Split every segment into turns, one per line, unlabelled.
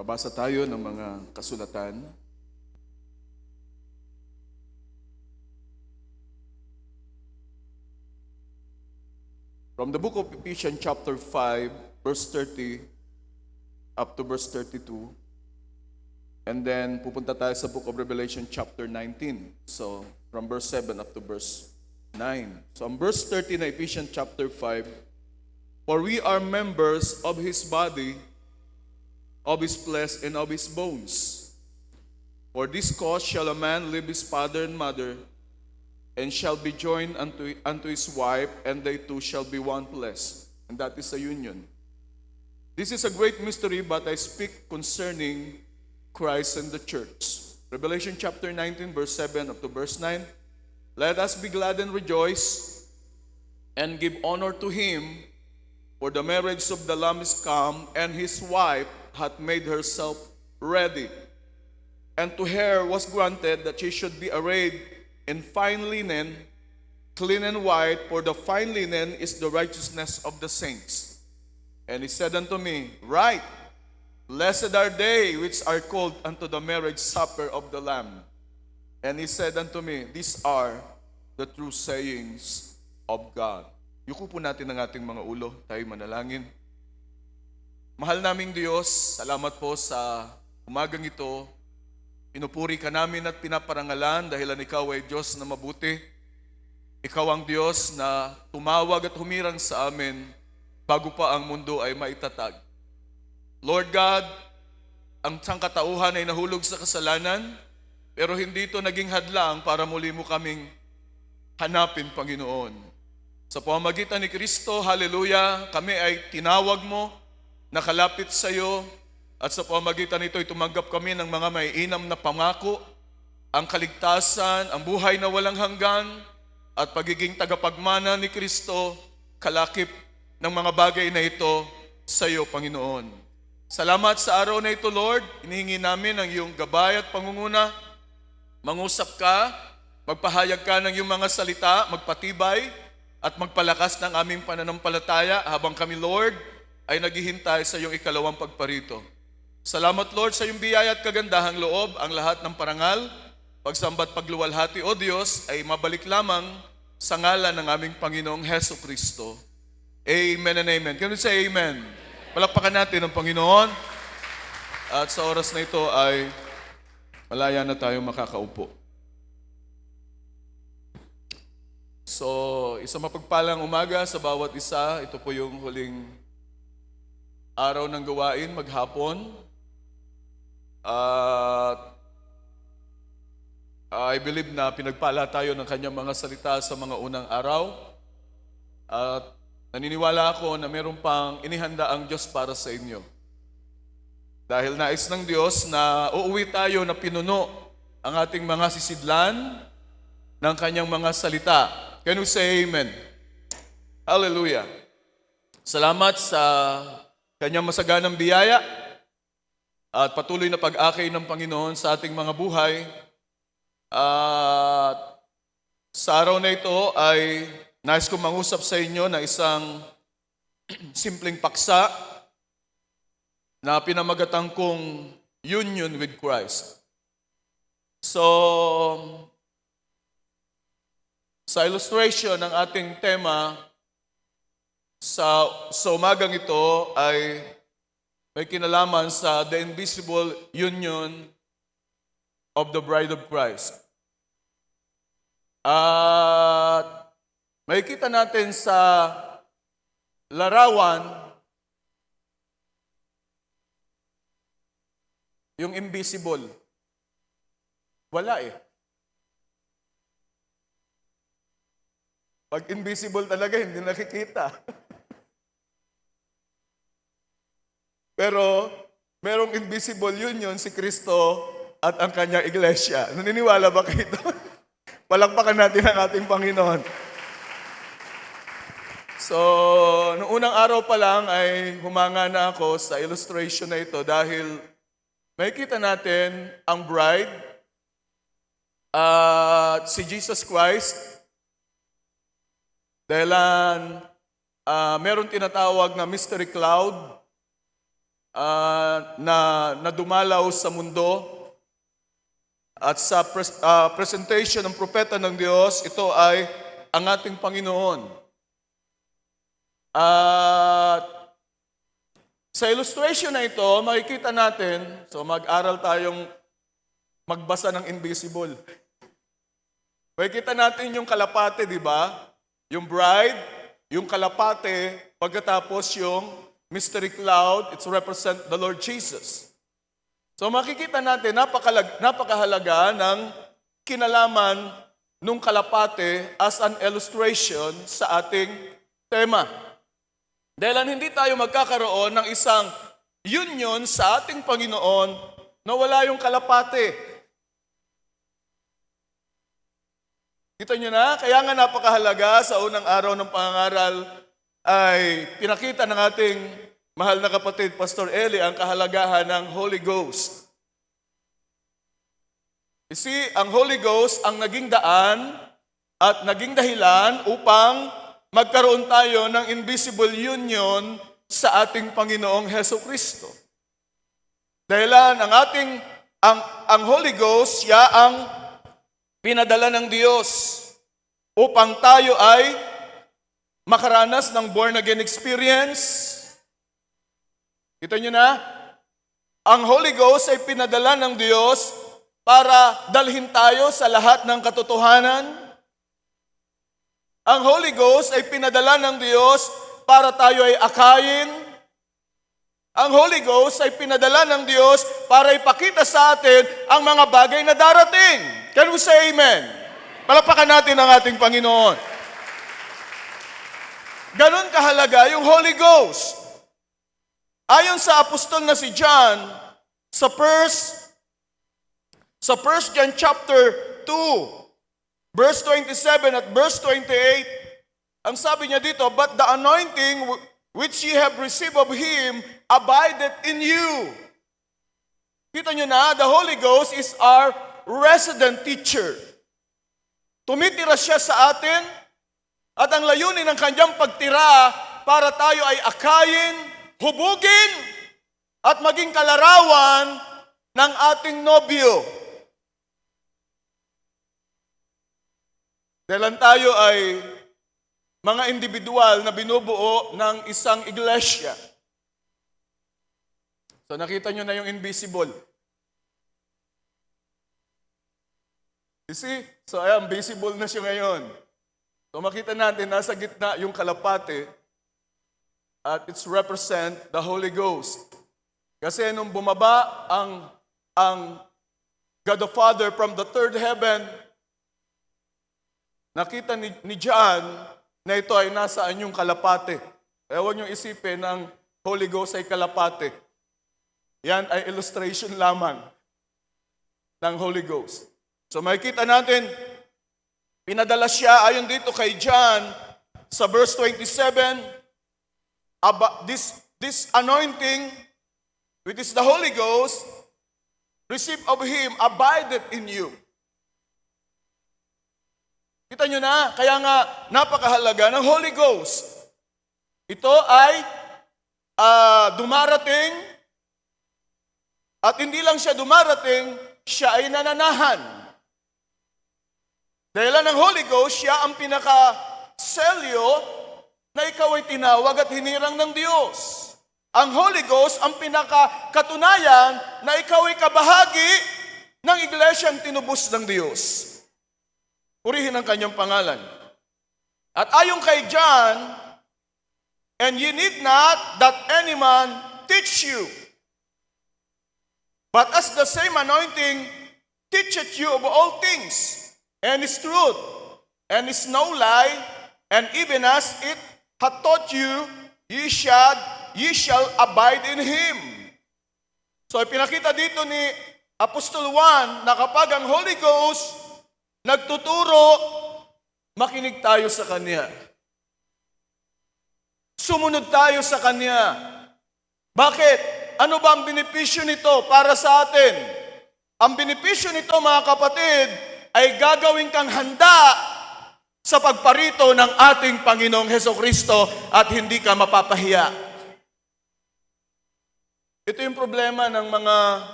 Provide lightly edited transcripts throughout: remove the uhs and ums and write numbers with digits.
Babasa tayo ng mga kasulatan. From the book of Ephesians chapter 5, verse 30 up to verse 32. And then pupunta tayo sa book of Revelation chapter 19. So from verse 7 up to verse 9. So on verse 30 na Ephesians chapter 5, for we are members of His body, of His flesh, and of His bones. For this cause shall a man leave his father and mother, and shall be joined unto his wife, and they two shall be one flesh. And that is a union. This is a great mystery, but I speak concerning Christ and the church. Revelation chapter 19, verse 7 up to verse 9. Let us be glad and rejoice, and give honor to Him, for the marriage of the Lamb is come, and His wife hath made herself ready. And to her was granted that she should be arrayed in fine linen, clean and white, for the fine linen is the righteousness of the saints. And he said unto me, Write, blessed are they which are called unto the marriage supper of the Lamb. And he said unto me, These are the true sayings of God. Yuko po natin ang ating mga ulo, tayo manalangin. Mahal naming Diyos, salamat po sa umagang ito. Pinupuri ka namin at pinaparangalan dahil Ikaw ay Diyos na mabuti. Ikaw ang Diyos na tumawag at humirang sa amin bago pa ang mundo ay maitatag. Lord God, ang sangkatauhan ay nahulog sa kasalanan, pero hindi ito naging hadlang para muli mo kaming hanapin, Panginoon. Sa pamamagitan ni Kristo, hallelujah, kami ay tinawag mo, nakalapit sa iyo, at sa pamamagitan nito ay tumanggap kami ng mga maiinam na pangako, ang kaligtasan, ang buhay na walang hanggan, at pagiging tagapagmana ni Kristo, kalakip ng mga bagay na ito sa iyo, Panginoon. Salamat sa araw na ito, Lord. Hinihingi namin ang iyong gabay at pangunguna. Mangusap ka, magpahayag ka ng iyong mga salita, magpatibay, at magpalakas ng aming pananampalataya habang kami, Lord, ay naghihintay sa iyong ikalawang pagparito. Salamat, Lord, sa iyong biyaya at kagandahang loob. Ang lahat ng parangal, pagsamba't pagluwalhati, O Diyos, ay mabalik lamang sa ngalan ng aming Panginoong Heso Kristo. Amen and amen. Can we say amen? Palakpakan natin ang Panginoon. At sa oras na ito ay malaya na tayong makakaupo. So, isang mapagpalang umaga sa bawat isa. Ito po yung huling araw ng gawain, maghapon. I believe na pinagpala tayo ng kanyang mga salita sa mga unang araw. At naniniwala ako na meron pang inihanda ang Diyos para sa inyo. Dahil nais ng Diyos na uuwi tayo na pinuno ang ating mga sisidlan ng kanyang mga salita. Can you say amen? Hallelujah. Salamat sa kanyang masaganang biyaya at patuloy na pag-akay ng Panginoon sa ating mga buhay. At sa araw na ito ay nais kong mangusap sa inyo na isang simpleng paksa na pinamagatan kong union with Christ. So, sa illustration ng ating tema sa umagang ito ay may kinalaman sa the invisible union of the bride of Christ. At makikita natin sa larawan yung invisible. Wala eh. Pag invisible talaga, hindi nakikita. Pero, merong invisible union si Kristo at ang kanyang iglesia. Naniniwala ba kayo doon? Palakpakan natin ang ating Panginoon. So, noong unang araw pa lang ay humanga na ako sa illustration na ito dahil makikita natin ang bride at si Jesus Christ. Dahil meron tinatawag na mystery cloud na dumalaw sa mundo. At sa presentation ng propeta ng Diyos, ito ay ang ating Panginoon. At sa illustration na ito, makikita natin, so mag-aral tayong magbasa ng invisible. Makikita natin yung kalapate, di ba? Yung bride, yung kalapate, pagkatapos yung mystery cloud, it's represent the Lord Jesus. So makikita natin, napakahalaga ng kinalaman nung kalapate as an illustration sa ating tema. Dahil hindi tayo magkakaroon ng isang union sa ating Panginoon na wala yung kalapate. Kita nyo na? Kaya nga napakahalaga sa unang araw ng pangangaral ay pinakita ng ating mahal na kapatid, Pastor Eli, ang kahalagahan ng Holy Ghost. You see, ang Holy Ghost ang naging daan at naging dahilan upang magkaroon tayo ng invisible union sa ating Panginoong Hesukristo. Dahilan ang Holy Ghost, siya ang pinadala ng Diyos upang tayo ay makaranas ng born-again experience. Kita nyo na? Ang Holy Ghost ay pinadala ng Diyos para dalhin tayo sa lahat ng katotohanan. Ang Holy Ghost ay pinadala ng Diyos para tayo ay akayin. Ang Holy Ghost ay pinadala ng Diyos para ipakita sa atin ang mga bagay na darating. Can we say amen? Palapakan natin ang ating Panginoon. Ganon kahalaga yung Holy Ghost. Ayon sa apostol na si John, sa 1 John chapter 2, verse 27 at verse 28, ang sabi niya dito, "But the anointing which ye have received of Him abideth in you." Kita nyo na, the Holy Ghost is our resident teacher. Tumitira siya sa atin at ang layunin ng kanyang pagtira para tayo ay akayin, hubugin at maging kalarawan ng ating nobyo. Dahil tayo ay mga individual na binubuo ng isang iglesia. So nakita nyo na yung invisible. You see? So ayan, visible na siya ngayon. So makita natin, nasa gitna yung kalapate at it's represent the Holy Ghost. Kasi nung bumaba ang God the Father from the third heaven, nakita ni John na ito ay nasaan yung kalapate. Kaya huwag niyong isipin na ang Holy Ghost ay kalapate. Yan ay illustration lamang ng Holy Ghost. So makikita natin, pinadala siya ayon dito kay John sa verse 27, this anointing, which is the Holy Ghost, received of Him, abideth in you. Kita nyo na, kaya nga napakahalaga ng Holy Ghost. Ito ay dumarating, at hindi lang siya dumarating, siya ay nananahan. Dahil ng Holy Ghost, siya ang pinaka-selyo na ikaw ay tinawag at hinirang ng Diyos. Ang Holy Ghost ang pinaka-katunayan na ikaw ay kabahagi ng iglesyang tinubos ng Diyos. Purihin ang kanyang pangalan. At ayon kay John, "And ye need not that any man teach you, but as the same anointing teacheth you of all things, and is truth, and is no lie, and even as it hath taught you, ye shall abide in Him." So ipinakita dito ni Apostol Juan na kapag ang Holy Ghost nagtuturo, makinig tayo sa Kanya. Sumunod tayo sa Kanya. Bakit? Ano ba ang benepisyo nito para sa atin? Ang benepisyo nito, mga kapatid, ay gagawin kang handa sa pagparito ng ating Panginoong Hesukristo at hindi ka mapapahiya. Ito yung problema ng mga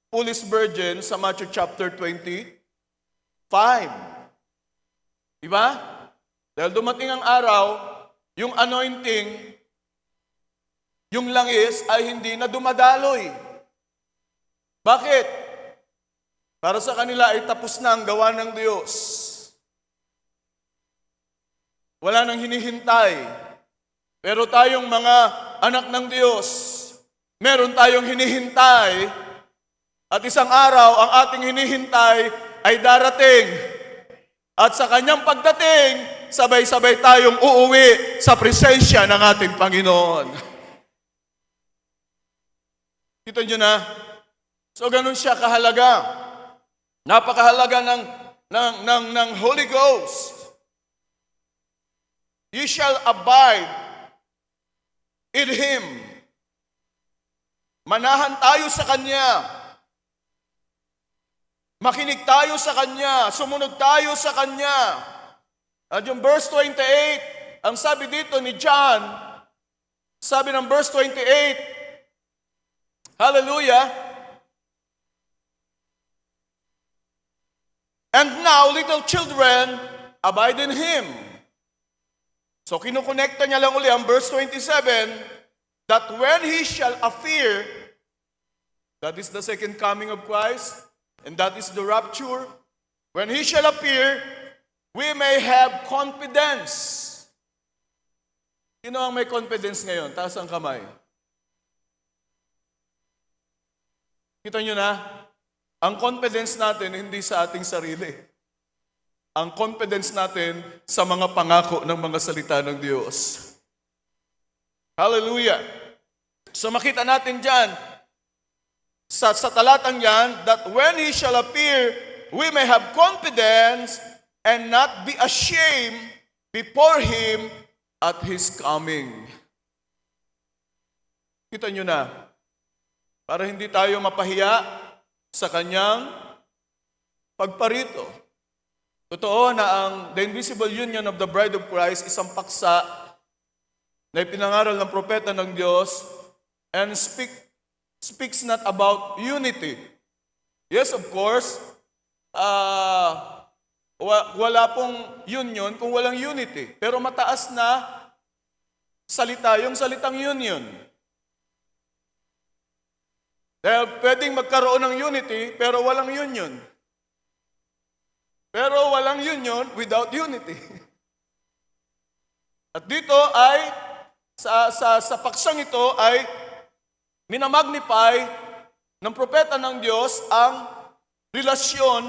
foolish virgin sa Matthew chapter 25. Diba? Dahil dumating ang araw, yung anointing, yung langis ay hindi na dumadaloy. Bakit? Para sa kanila ay tapos na ang gawa ng Diyos. Wala nang hinihintay. Pero tayong mga anak ng Diyos, meron tayong hinihintay at isang araw ang ating hinihintay ay darating. At sa kanyang pagdating, sabay-sabay tayong uuwi sa presensya ng ating Panginoon. Kita nyo na? So ganun siya kahalaga. Napakahalaga ng Holy Ghost. You shall abide in Him. Manahan tayo sa Kanya. Makinig tayo sa Kanya. Sumunod tayo sa Kanya. At yung verse 28, ang sabi dito ni John, sabi ng verse 28, hallelujah, and now, little children, abide in Him. So, kinukonekta niya lang uli ang verse 27, that when He shall appear, that is the second coming of Christ, and that is the rapture. When He shall appear, we may have confidence. Sino ang may confidence ngayon? Taas ang kamay. Kita nyo na? Ang confidence natin hindi sa ating sarili. Ang confidence natin sa mga pangako ng mga salita ng Diyos. Hallelujah! So makita natin dyan, sa talatang yan, that when He shall appear, we may have confidence and not be ashamed before Him at His coming. Kita nyo na, para hindi tayo mapahiya sa Kanyang pagparito. Totoo na the invisible union of the bride of Christ isang paksa na ipinangaral ng propeta ng Diyos and speaks not about unity. Yes, of course, wala pong union kung walang unity. Pero mataas na salita, yung salitang union. Dahil pwedeng magkaroon ng unity, pero walang union. Pero walang union without unity. At dito ay, sa paksang ito ay minamagnify ng propeta ng Diyos ang relasyon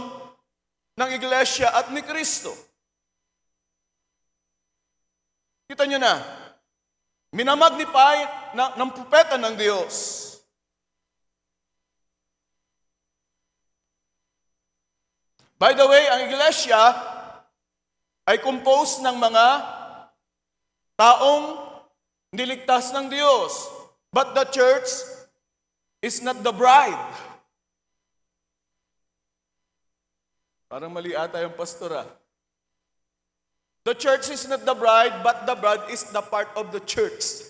ng iglesia at ni Kristo. Kita nyo na, minamagnify ng propeta ng Diyos. By the way, ang iglesia ay composed ng mga taong niligtas ng Diyos. But the church is not the bride. Parang mali ata yung pastora. The church is not the bride, but the bride is the part of the church.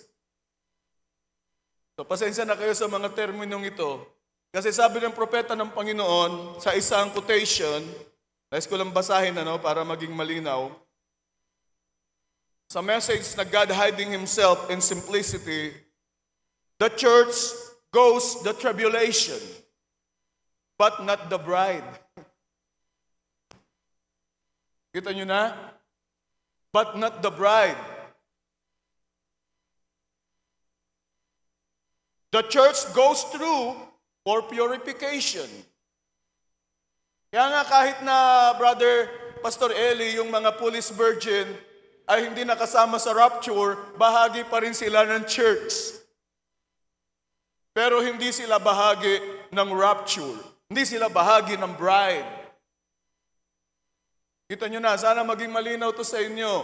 So pasensya na kayo sa mga terminong ito. Kasi sabi ng propeta ng Panginoon sa isang quotation, nais ko lang basahin para maging malinaw. Sa message na God hiding Himself in simplicity, the church goes the tribulation, but not the bride. Kita nyo na? But not the bride. The church goes through for purification. Kaya nga kahit na Brother Pastor Eli, yung mga foolish virgin ay hindi nakasama sa rapture, bahagi pa rin sila ng church. Pero hindi sila bahagi ng rapture. Hindi sila bahagi ng bride. Kita nyo na, sana maging malinaw to sa inyo.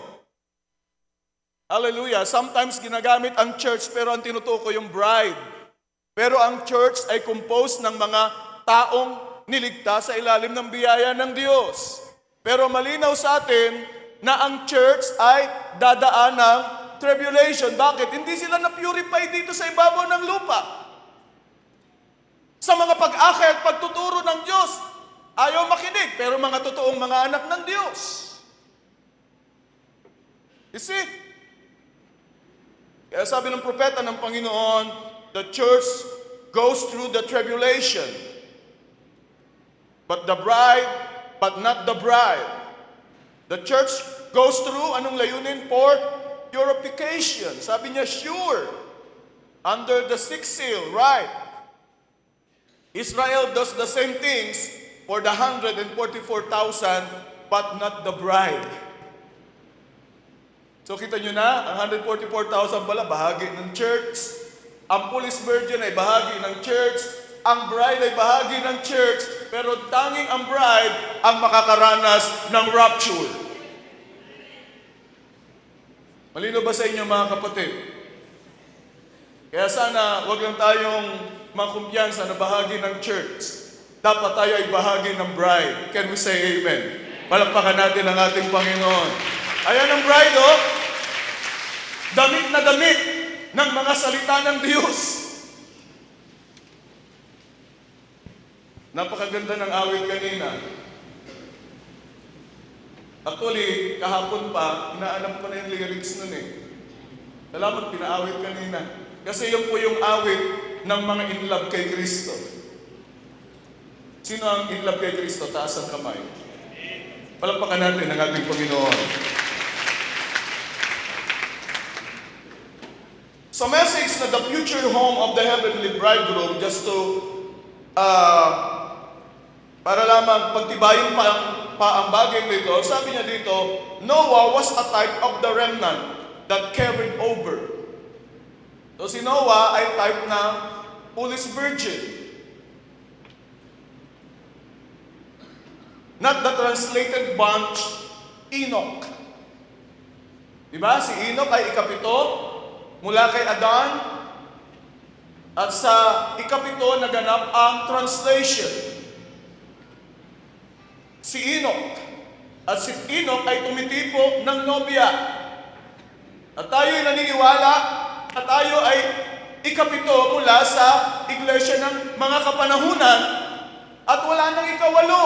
Hallelujah. Sometimes ginagamit ang church pero ang tinutukoy yung bride. Pero ang church ay composed ng mga taong niligtas sa ilalim ng biyaya ng Diyos. Pero malinaw sa atin na ang church ay dadaan ng tribulation. Bakit? Hindi sila na-purify dito sa ibabaw ng lupa. Bakit? Pagtuturo ng Diyos, ayaw makinig, pero mga totoong mga anak ng Diyos. You see? Kaya sabi ng propeta ng Panginoon, the church goes through the tribulation, but not the bride. The church goes through, anong layunin? For purification. Sabi niya, sure. Under the sixth seal, right. Israel does the same things for the 144,000, but not the bride. So kita nyo na, ang 144,000 pala, bahagi ng church. Ang police virgin ay bahagi ng church. Ang bride ay bahagi ng church. Pero tanging ang bride ang makakaranas ng rapture. Malino ba sa inyo mga kapatid? Kaya sana wag lang tayong makumpiyansa na bahagi ng church. Dapat tayo ay bahagi ng bride. Can we say amen? Palakpakan natin ang ating Panginoon. Ayan ang bride, oh. Damit na damit ng mga salita ng Diyos. Napakaganda ng awit kanina. Actually, kahapon pa, inaalam ko na yung lyrics nun eh. Salamat, pinaawit kanina. Kasi yun po yung awit ng mga in love kay Kristo. Sino ang in love kay Kristo? Taas ang kamay. Palakpakan natin ang ating Panginoon. Sa message na the future home of the heavenly bridegroom, just to para lamang pagtibayin pa ang bagay nito, sabi niya dito, Noah was a type of the remnant that carried over. So si Noah ay type na foolish virgin. Not the translated bunch, Enoch. Diba? Si Enoch ay ikapito mula kay Adan. At sa ikapito naganap ang translation. Si Enoch. At si Enoch ay tumitipo ng nobya. At tayo ay naniniwala at tayo ay ikapito mula sa iglesia ng mga kapanahunan at wala nang ikawalo.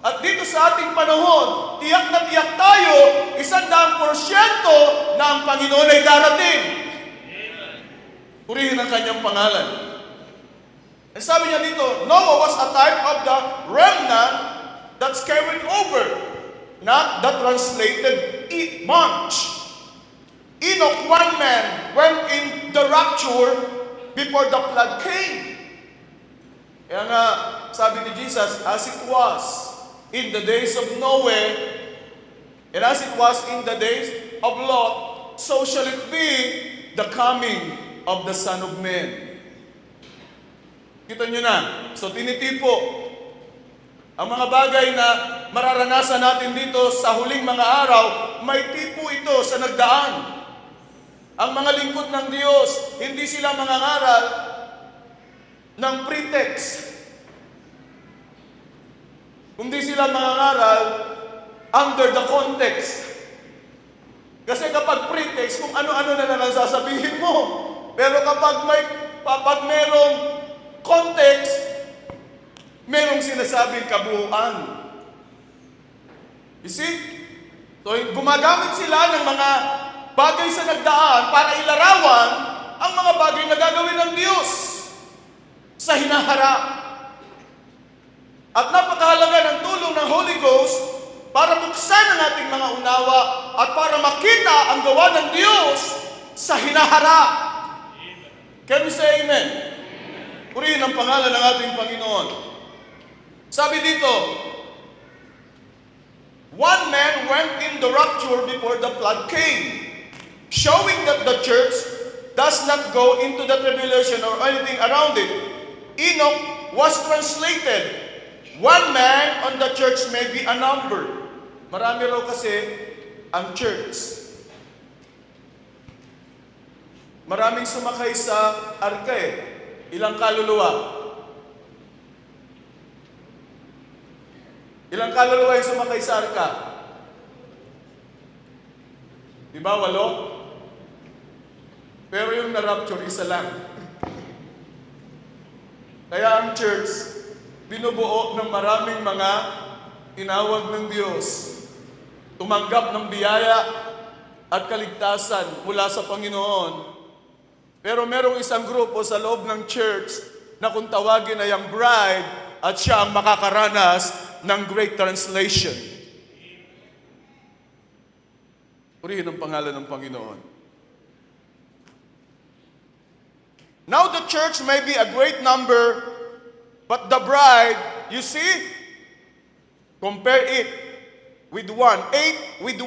At dito sa ating panahon, tiyak na tiyak tayo, 100% na ang Panginoon ay darating. Purihin ang kanyang pangalan. And sabi niya dito, Noah was a type of the remnant that's carried over, not the translated bunch. Enoch, one man, went in the rapture before the flood came. Kaya nga, sabi ni Jesus, as it was in the days of Noah, and as it was in the days of Lot, so shall it be the coming of the Son of Man. Kita nyo na. So tinitipo ang mga bagay na mararanasan natin dito sa huling mga araw, may tipo ito sa nagdaan. Ang mga lingkod ng Diyos, hindi sila mangangaral ng pretext. Kundi sila mangangaral under the context. Kasi kapag pretext, kung ano-ano na lang sasabihin mo. Pero kapag merong context, merong sinasabing kabuuan. You see? So, gumagamit sila ng mga bagay sa nagdaan para ilarawan ang mga bagay na gagawin ng Diyos sa hinaharap. At napakahalaga ng tulong ng Holy Ghost para buksan ang ating mga unawa at para makita ang gawa ng Diyos sa hinaharap. Can we say amen? Purihin ang pangalan ng ating Panginoon. Sabi dito, one man went in the rapture before the flood came, showing that the church does not go into the tribulation or anything around it. Enoch was translated, one man on the church may be a number. Marami raw kasi ang church. Maraming sumakay sa arka eh. Ilang kaluluwa? Ilang kaluluwa yung sumakay sa arka? Diba, 8? Pero yung na-rapture, isa lang. Kaya ang church, binubuo ng maraming mga tinawag ng Diyos, tumanggap ng biyaya at kaligtasan mula sa Panginoon. Pero merong isang grupo sa loob ng church na kung tawagin ay ang bride at siya ang makakaranas ng Great Translation. Purihin ang pangalan ng Panginoon. Now the church may be a great number, but the bride, you see, compare it with 1. 8 with 1.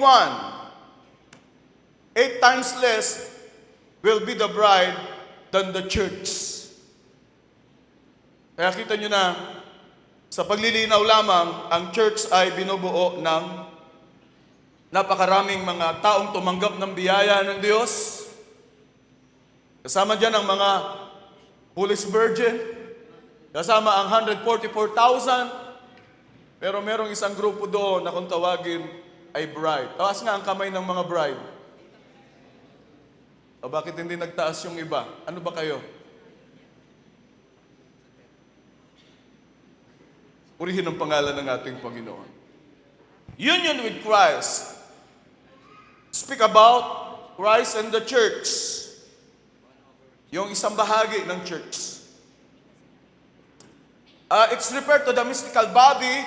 8 times less will be the bride than the church. Kaya kita nyo na, sa paglilinaw lamang, ang church ay binubuo ng napakaraming mga taong tumanggap ng biyaya ng Diyos. Kasama dyan ang mga foolish virgin, kasama ang 144,000, pero merong isang grupo doon na kung tawagin ay bride. Taas nga ang kamay ng mga bride. O bakit hindi nagtaas yung iba? Ano ba kayo? Purihin ang pangalan ng ating Panginoon. Union with Christ. Speak about Christ and the church. Yung isang bahagi ng church. It's referred to the mystical body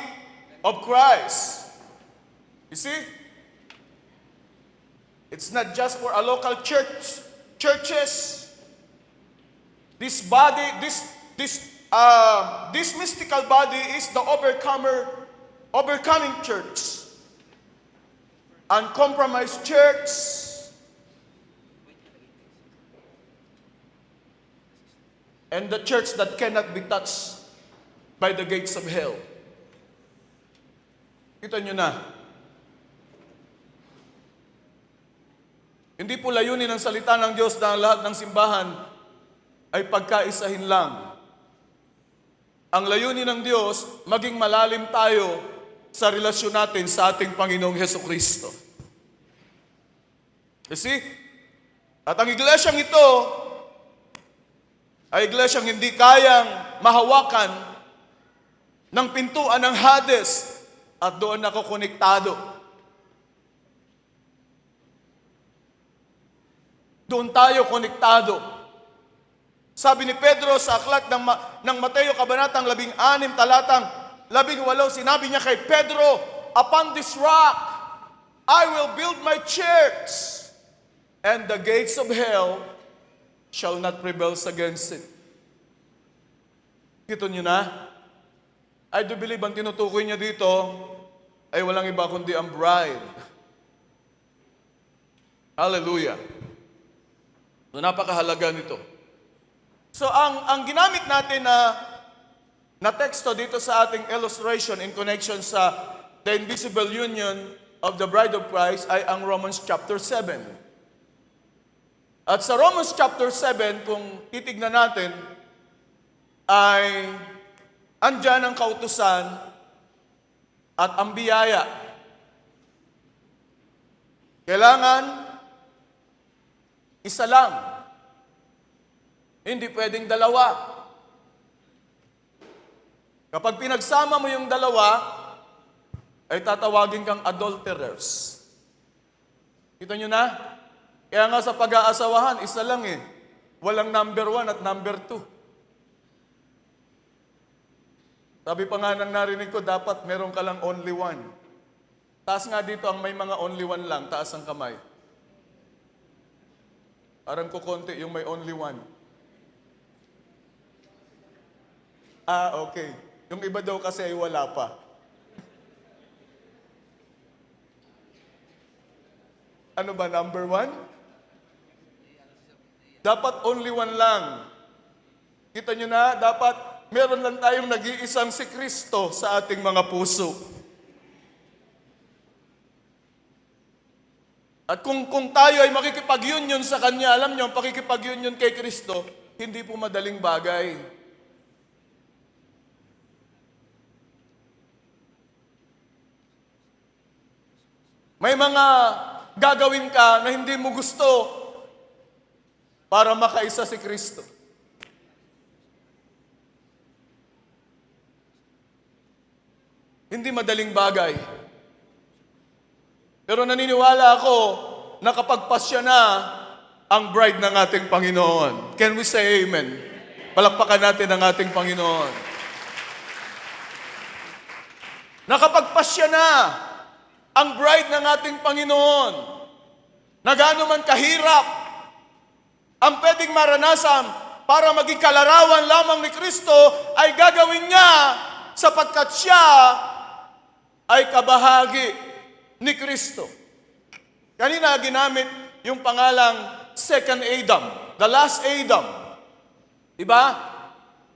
of Christ. You see? It's not just for a local churches. This body, this mystical body is the overcoming church. Uncompromised church. And the church that cannot be touched by the gates of hell. Kita nyo na. Hindi po layunin ng salita ng Diyos na ang lahat ng simbahan ay pagkaisahin lang. Ang layunin ng Diyos, maging malalim tayo sa relasyon natin sa ating Panginoong Hesukristo. You see? At ang iglesyang ito ay iglesyang hindi kayang mahawakan ng pintuan ng Hades at doon ako konektado. Doon tayo konektado. Sabi ni Pedro sa aklat ng Mateo Kabanatang 16, talatang 18, sinabi niya kay Pedro, "Upon this rock, I will build my church, and the gates of hell shall not prevail against it." Kito niyo na? I do believe ang tinutukoy niya dito ay walang iba kundi ang bride. Hallelujah. So, napakahalaga nito. So, ang ginamit natin na teksto dito sa ating illustration in connection sa the invisible union of the bride of Christ ay ang Romans chapter 7. At sa Romans chapter 7, kung titignan natin, ay andyan ang kautusan at ang biyaya. Kailangan isa lang. Hindi pwedeng dalawa. Kapag pinagsama mo yung dalawa, ay tatawagin kang adulterers. Kita nyo na? Kaya nga sa pag-aasawahan, isa lang eh. Walang number 1 at number 2. Sabi pa nga nang narinig ko, dapat meron ka lang only one. Taas nga dito ang may mga only one lang, taas ang kamay. Parang kukonti yung may only one. Okay. Yung iba daw kasi ay wala pa. Ano ba, number 1? Dapat only one lang. Kita nyo na, dapat meron lang tayong nag-iisang si Kristo sa ating mga puso. At kung tayo ay makikipag-union sa Kanya, alam nyo, ang pakikipag-union kay Kristo, hindi po madaling bagay. May mga gagawin ka na hindi mo gusto para makaisa si Kristo. Hindi madaling bagay. Pero naniniwala ako na kapag pasya na ang bride ng ating Panginoon. Can we say amen? Palakpakan natin ang ating Panginoon. Nakapagpasya na ang bride ng ating Panginoon. Na gaano man kahirap ang pwedeng maranasan para maging kalarawan lamang ni Kristo ay gagawin niya sapagkat siya ay kabahagi ni Kristo. Kanina ginamit yung pangalang second Adam, the last Adam. Diba?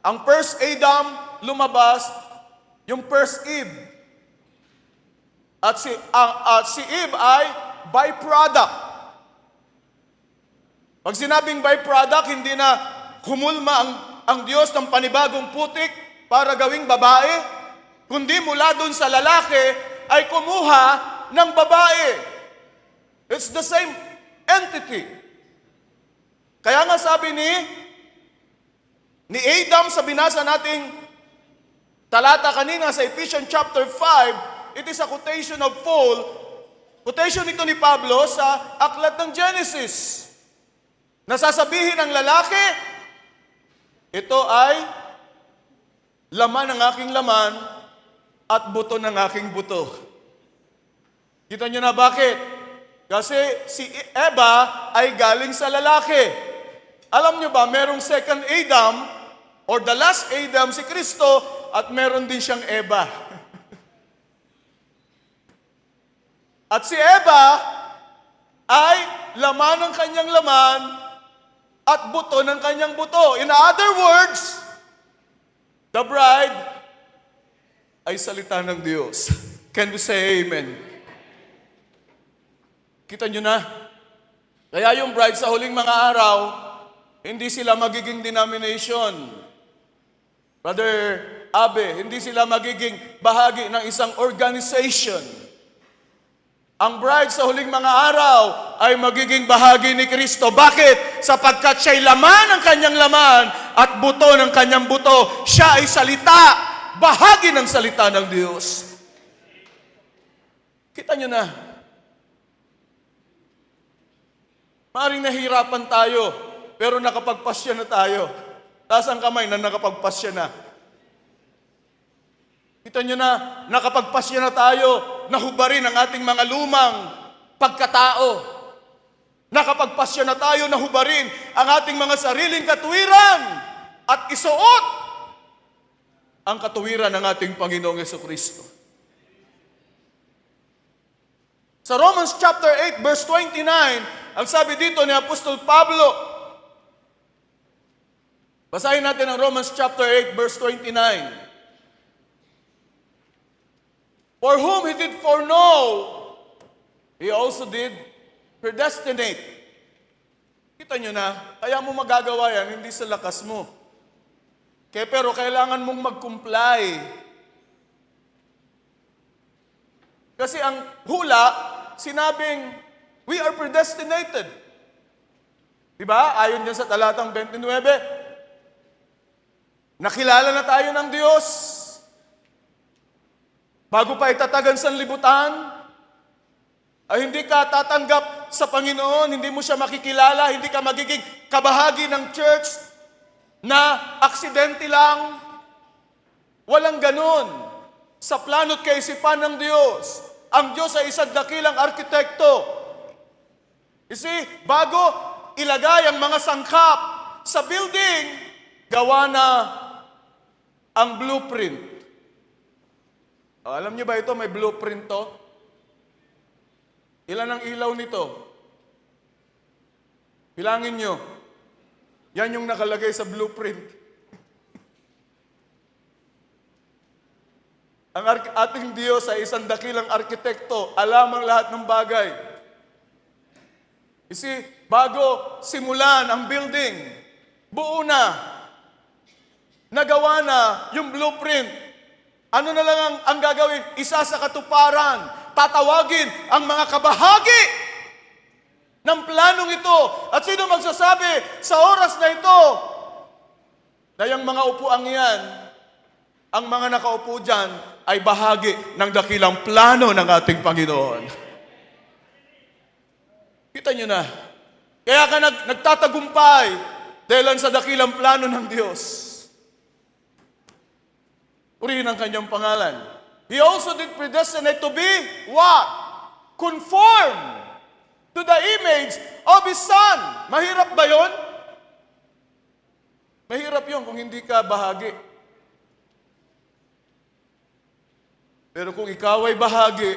Ang first Adam lumabas, yung first Eve. At si Eve ay byproduct. Pag sinabing byproduct, hindi na humulma ang Diyos ng panibagong putik para gawing babae, kundi mula dun sa lalaki ay kumuha ng babae. It's the same entity. Kaya nga sabi ni Adam sa binasa nating talata kanina sa Ephesians chapter 5, it is a quotation of Paul. Quotation ito ni Pablo sa aklat ng Genesis. Nasasabihin ng lalaki, ito ay laman ng aking laman at buto ng aking buto. Kita nyo na bakit? Kasi si Eva ay galing sa lalaki. Alam nyo ba, merong second Adam or the last Adam si Kristo at meron din siyang Eva. At si Eva ay laman ng kanyang laman at buto ng kanyang buto. In other words, the bride ay salita ng Diyos. Can we say amen? Kita nyo na? Kaya yung bride sa huling mga araw, hindi sila magiging denomination. Brother Abe, hindi sila magiging bahagi ng isang organization. Ang bride sa huling mga araw ay magiging bahagi ni Kristo. Bakit? Sapagkat siya'y laman ng kanyang laman at buto ng kanyang buto. Siya ay salita, bahagi ng salita ng Diyos. Kita nyo na. Maaring nahihirapan tayo, pero nakapagpasya na tayo. Taas ang kamay na nakapagpasya na. Kita nyo na, nakapagpasya na tayo, nahubarin ang ating mga lumang pagkatao. Nakapagpasya na tayo, nahubarin ang ating mga sariling katuwiran at isuot ang katuwiran ng ating Panginoong Jesucristo. Sa Romans chapter 8 verse 29, ang sabi dito ni Apostol Pablo, basahin natin ang Romans chapter 8 verse 29. For whom He did foreknow, He also did predestinate. Kita nyo na, kaya mo magagawa yan, hindi sa lakas mo. Pero kailangan mong mag-comply. Kasi ang hula, sinabing, we are predestinated. Diba? Ayon dyan sa talatang 29, nakilala na tayo ng Diyos. Bago pa itatagan sa libutan, ay hindi ka tatanggap sa Panginoon, hindi mo siya makikilala, hindi ka magiging kabahagi ng church na aksidente lang. Walang ganun. Sa plano't kaisipan ng Diyos, ang Diyos ay isang dakilang arkitekto. You see, bago ilagay ang mga sangkap sa building, gawa na ang blueprint. Alam niyo ba ito, may blueprint to? Ilan ang ilaw nito? Bilangin niyo. Yan yung nakalagay sa blueprint. Ang ating Diyos ay isang dakilang arkitekto, alam ang lahat ng bagay. You see, bago simulan ang building, buo na, nagawa na yung blueprint. Ano na lang ang gagawin? Isa sa katuparan, tatawagin ang mga kabahagi ng planong ito. At sino magsasabi sa oras na ito na yung mga upuang yan, ang mga nakaupo dyan, ay bahagi ng dakilang plano ng ating Panginoon. Kita nyo na. Kaya ka nagtatagumpay dahil sa dakilang plano ng Diyos. Purihin ang kanyang pangalan. He also did predestinate to be what? Conformed to the image of His Son. Mahirap ba yun? Mahirap yun kung hindi ka bahagi. Pero kung ikaw ay bahagi,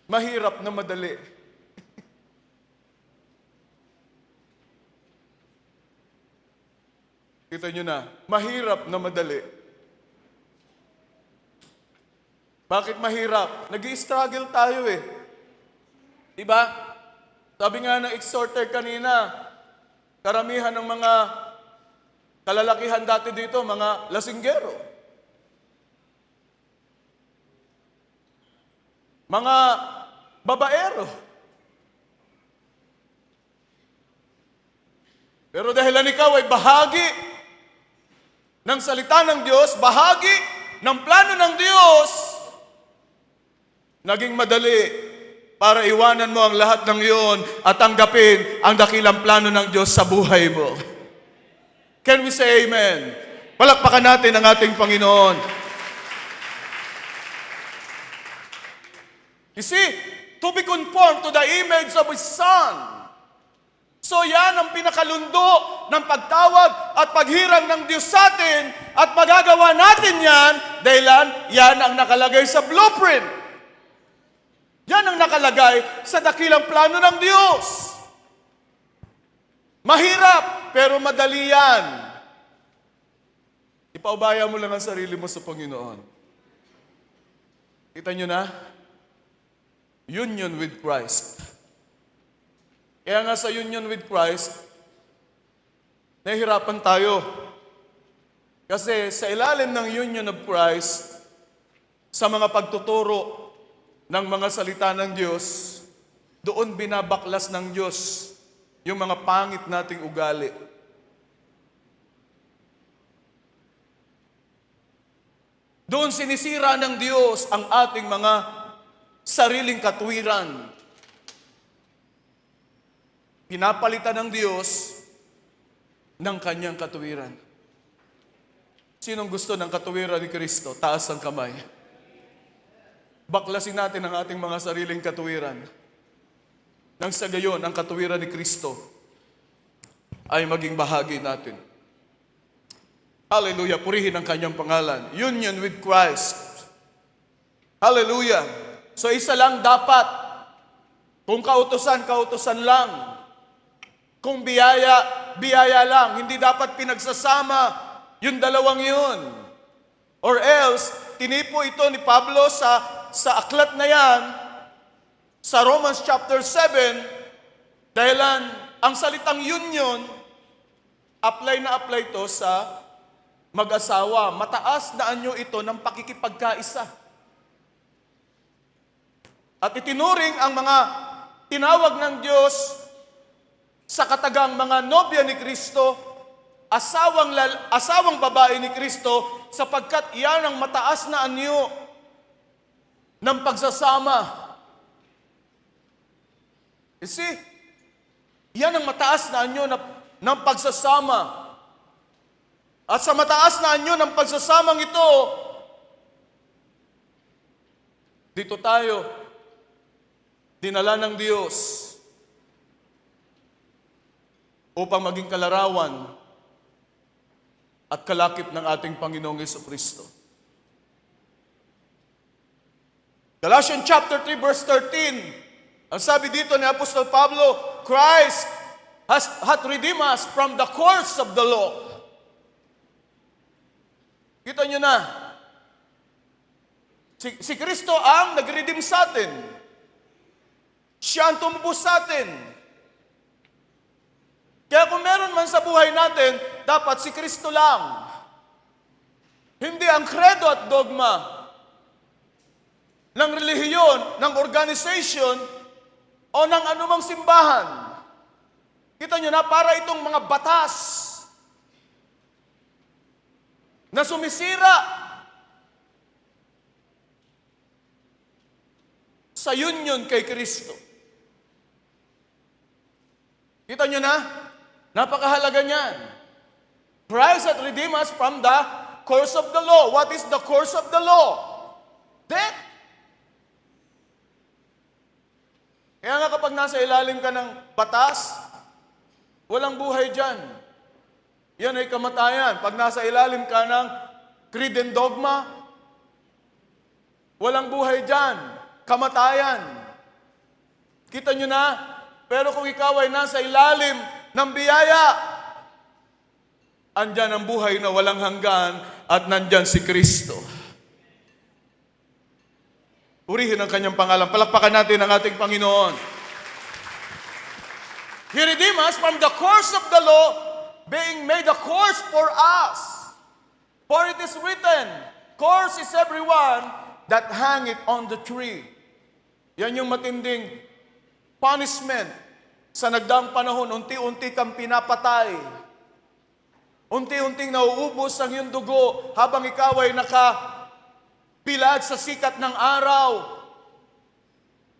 mahirap na madali. Kita nyo na, mahirap na madali. Bakit mahirap? Nag-i-struggle tayo eh. Diba? Sabi nga ng exhorter kanina, karamihan ng mga kalalakihan dati dito, mga lasinggero. Mga babaero. Pero dahilan ikaw ay bahagi ng salita ng Diyos, bahagi ng plano ng Diyos, naging madali para iwanan mo ang lahat ng iyon at tanggapin ang dakilang plano ng Diyos sa buhay mo. Can we say amen? Palakpakan natin ang ating Panginoon. You see, to be conformed to the image of His Son. So yan ang pinakalundo ng pagtawag at paghirang ng Diyos sa atin at magagawa natin yan dahil yan ang nakalagay sa blueprint. Yan ang nakalagay sa dakilang plano ng Diyos. Mahirap, pero madali yan. Ipaubaya mo lang ang sarili mo sa Panginoon. Kita nyo na? Union with Christ. Kaya nga sa union with Christ, nahihirapan tayo. Kasi sa ilalim ng union of Christ, sa mga pagtuturo ng mga salita ng Diyos, doon binabaklas ng Diyos yung mga pangit nating ugali. Doon sinisira ng Diyos ang ating mga sariling katwiran. Pinapalitan ng Diyos ng kanyang katuwiran. Sinong gusto ng katuwiran ni Kristo? Taas ang kamay. Baklasin natin ang ating mga sariling katuwiran. Nang sa gayon, ang katuwiran ni Kristo ay maging bahagi natin. Hallelujah! Purihin ang kanyang pangalan. Union with Christ. Hallelujah! So isa lang dapat. Kung kautusan, kautusan lang. Kung biyaya, biyaya lang. Hindi dapat pinagsasama yung dalawang yun. Or else, tinipo ito ni Pablo sa aklat na yan, sa Romans chapter 7, dahilan ang salitang union, apply na apply to sa mag-asawa. Mataas na anyo ito ng pakikipagkaisa. At itinuring ang mga tinawag ng Diyos sa katagang mga nobya ni Kristo, asawang babae ni Kristo, sapagkat iyan ang mataas na anyo ng pagsasama. You see, iyan ang mataas na anyo ng pagsasama. At sa mataas na anyo ng pagsasamang ito, dito tayo, dinala ng Diyos upang maging kalarawan at kalakip ng ating Panginoong Jesucristo. Galatians chapter 3 verse 13, ang sabi dito ni Apostol Pablo, Christ hath redeemed us from the curse of the law. Kita nyo na, si Kristo ang nag-redeem sa atin. Siya ang tumubos sa atin. Kaya kung meron man sa buhay natin, dapat si Kristo lang. Hindi ang credo at dogma ng relihiyon, ng organization, o ng anumang simbahan. Kita nyo na, para itong mga batas na sumisira sa union kay Kristo. Kita nyo na? Napakahalaga niyan. Christ hath redeemed us from the curse of the law. What is the curse of the law? Death. Kaya nga kapag nasa ilalim ka ng batas, walang buhay dyan. Yan ay kamatayan. Pag nasa ilalim ka ng creed and dogma, walang buhay dyan. Kamatayan. Kita nyo na? Pero kung ikaw ay nasa ilalim ng biyaya, andyan ang buhay na walang hanggan at nandyan si Kristo. Purihin ang kanyang pangalan. Palakpakan natin ang ating Panginoon. He redeemed us from the curse of the law, being made a curse for us. For it is written, curse is everyone that hangeth on the tree. Yan yung matinding punishment. Sa nagdaang panahon, unti-unti kang pinapatay. Unti-unting nauubos ang iyong dugo habang ikaw ay nakabilad sa sikat ng araw.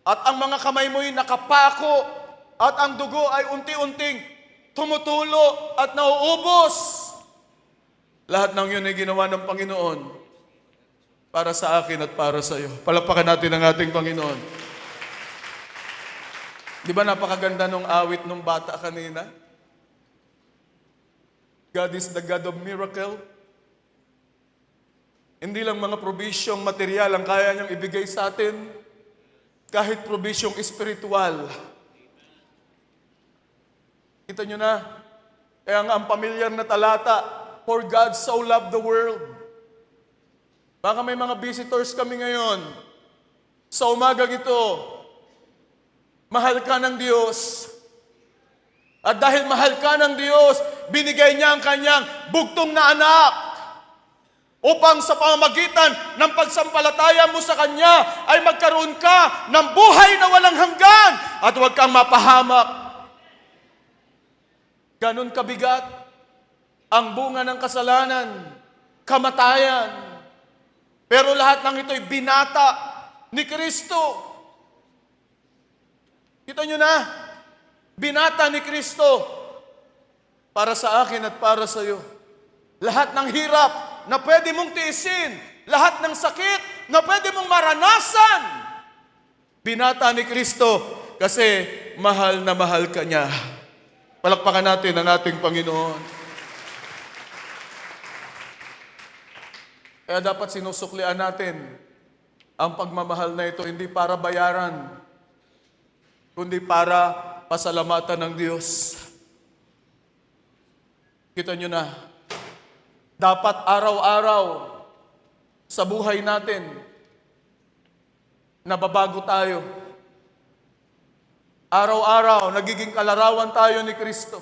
At ang mga kamay mo'y nakapako. At ang dugo ay unti-unting tumutulo at nauubos. Lahat ng yun ay ginawa ng Panginoon para sa akin at para sa iyo. Palakpakan natin ang ating Panginoon. Di ba napakaganda nung awit nung bata kanina? God is the God of miracle. Hindi lang mga probisyong material ang kaya niyang ibigay sa atin, kahit probisyong espiritual. Kita nyo na? Kaya nga ang pamilyar na talata, for God so loved the world. Baka may mga visitors kami ngayon. Sa umagang ito, mahal ka ng Diyos. At dahil mahal ka ng Diyos, binigay niya ang kanyang bugtong na anak upang sa pamamagitan ng pagsampalataya mo sa Kanya ay magkaroon ka ng buhay na walang hanggan at huwag kang mapahamak. Ganon kabigat ang bunga ng kasalanan, kamatayan. Pero lahat ng ito'y binata ni Kristo. Kita nyo na, binata ni Kristo para sa akin at para sa iyo. Lahat ng hirap na pwede mong tiisin, lahat ng sakit na pwede mong maranasan, binata ni Kristo kasi mahal na mahal ka niya. Palakpakan natin ang ating Panginoon. Kaya dapat sinusuklian natin ang pagmamahal na ito, hindi para bayaran, kundi para pasalamatan ng Diyos. Kita nyo na, dapat araw-araw sa buhay natin, nababago tayo. Araw-araw, nagiging kalarawan tayo ni Kristo.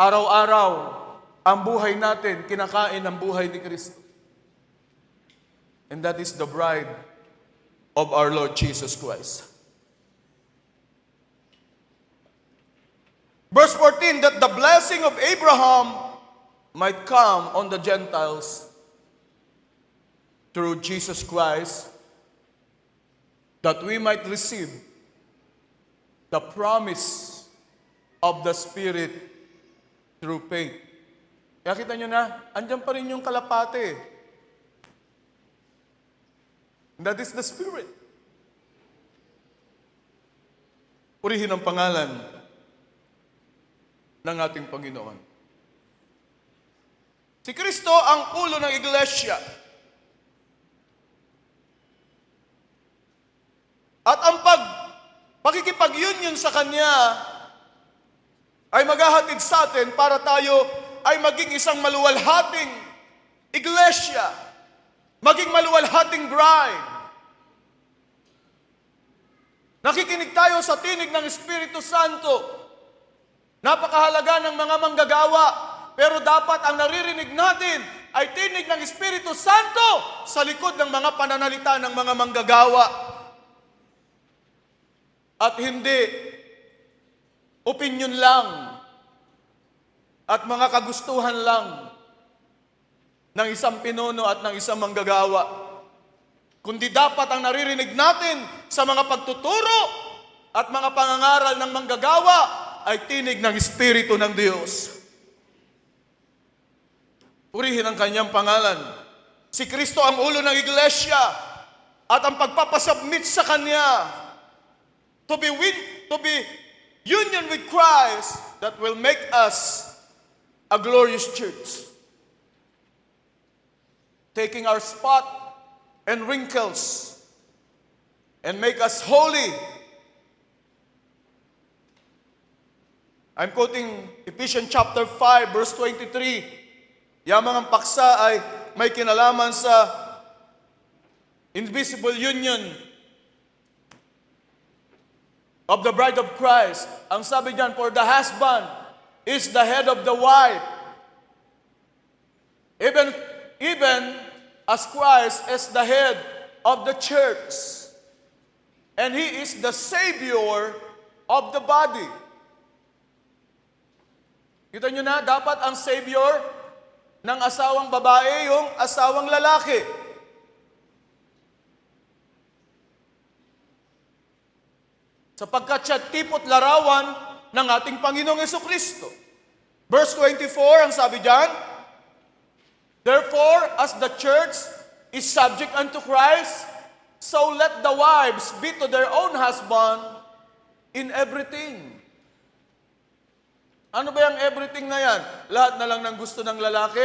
Araw-araw, ang buhay natin, kinakain ang buhay ni Kristo. And that is the bride of our Lord Jesus Christ. Verse 14, that the blessing of Abraham might come on the Gentiles through Jesus Christ, that we might receive the promise of the Spirit through faith. Kaya kita nyo na, andyan pa rin yung kalapate. That is the Spirit. Purihin ang pangalan ng ating Panginoon. Si Kristo ang ulo ng iglesia. At ang pakikipag-union sa Kanya ay maghahatid sa atin para tayo ay maging isang maluwalhating iglesia, maging maluwalhating bride. Nakikinig tayo sa tinig ng Espiritu Santo. Napakahalaga ng mga manggagawa, pero dapat ang naririnig natin ay tinig ng Espiritu Santo sa likod ng mga pananalita ng mga manggagawa. At hindi opinion lang at mga kagustuhan lang ng isang pinuno at ng isang manggagawa, kundi dapat ang naririnig natin sa mga pagtuturo at mga pangangaral ng manggagawa ay tinig ng Espiritu ng Diyos. Purihin ang kanyang pangalan. Si Kristo ang ulo ng iglesia at ang pagpapasubmit sa Kanya to be union with Christ that will make us a glorious church. Taking our spot and wrinkles and make us holy. I'm quoting Ephesians chapter 5 verse 23. Yamang ang paksa ay may kinalaman sa invisible union of the bride of Christ. Ang sabi diyan, for the husband is the head of the wife. Even as Christ is the head of the church. And He is the Savior of the body. Kita nyo na, dapat ang Savior ng asawang babae yung asawang lalaki. Sapagkat siya tipot larawan ng ating Panginoong Jesucristo. Verse 24, ang sabi diyan, therefore, as the church is subject unto Christ, so let the wives be to their own husband in everything. Ano ba yung everything na yan? Lahat na lang ng gusto ng lalaki?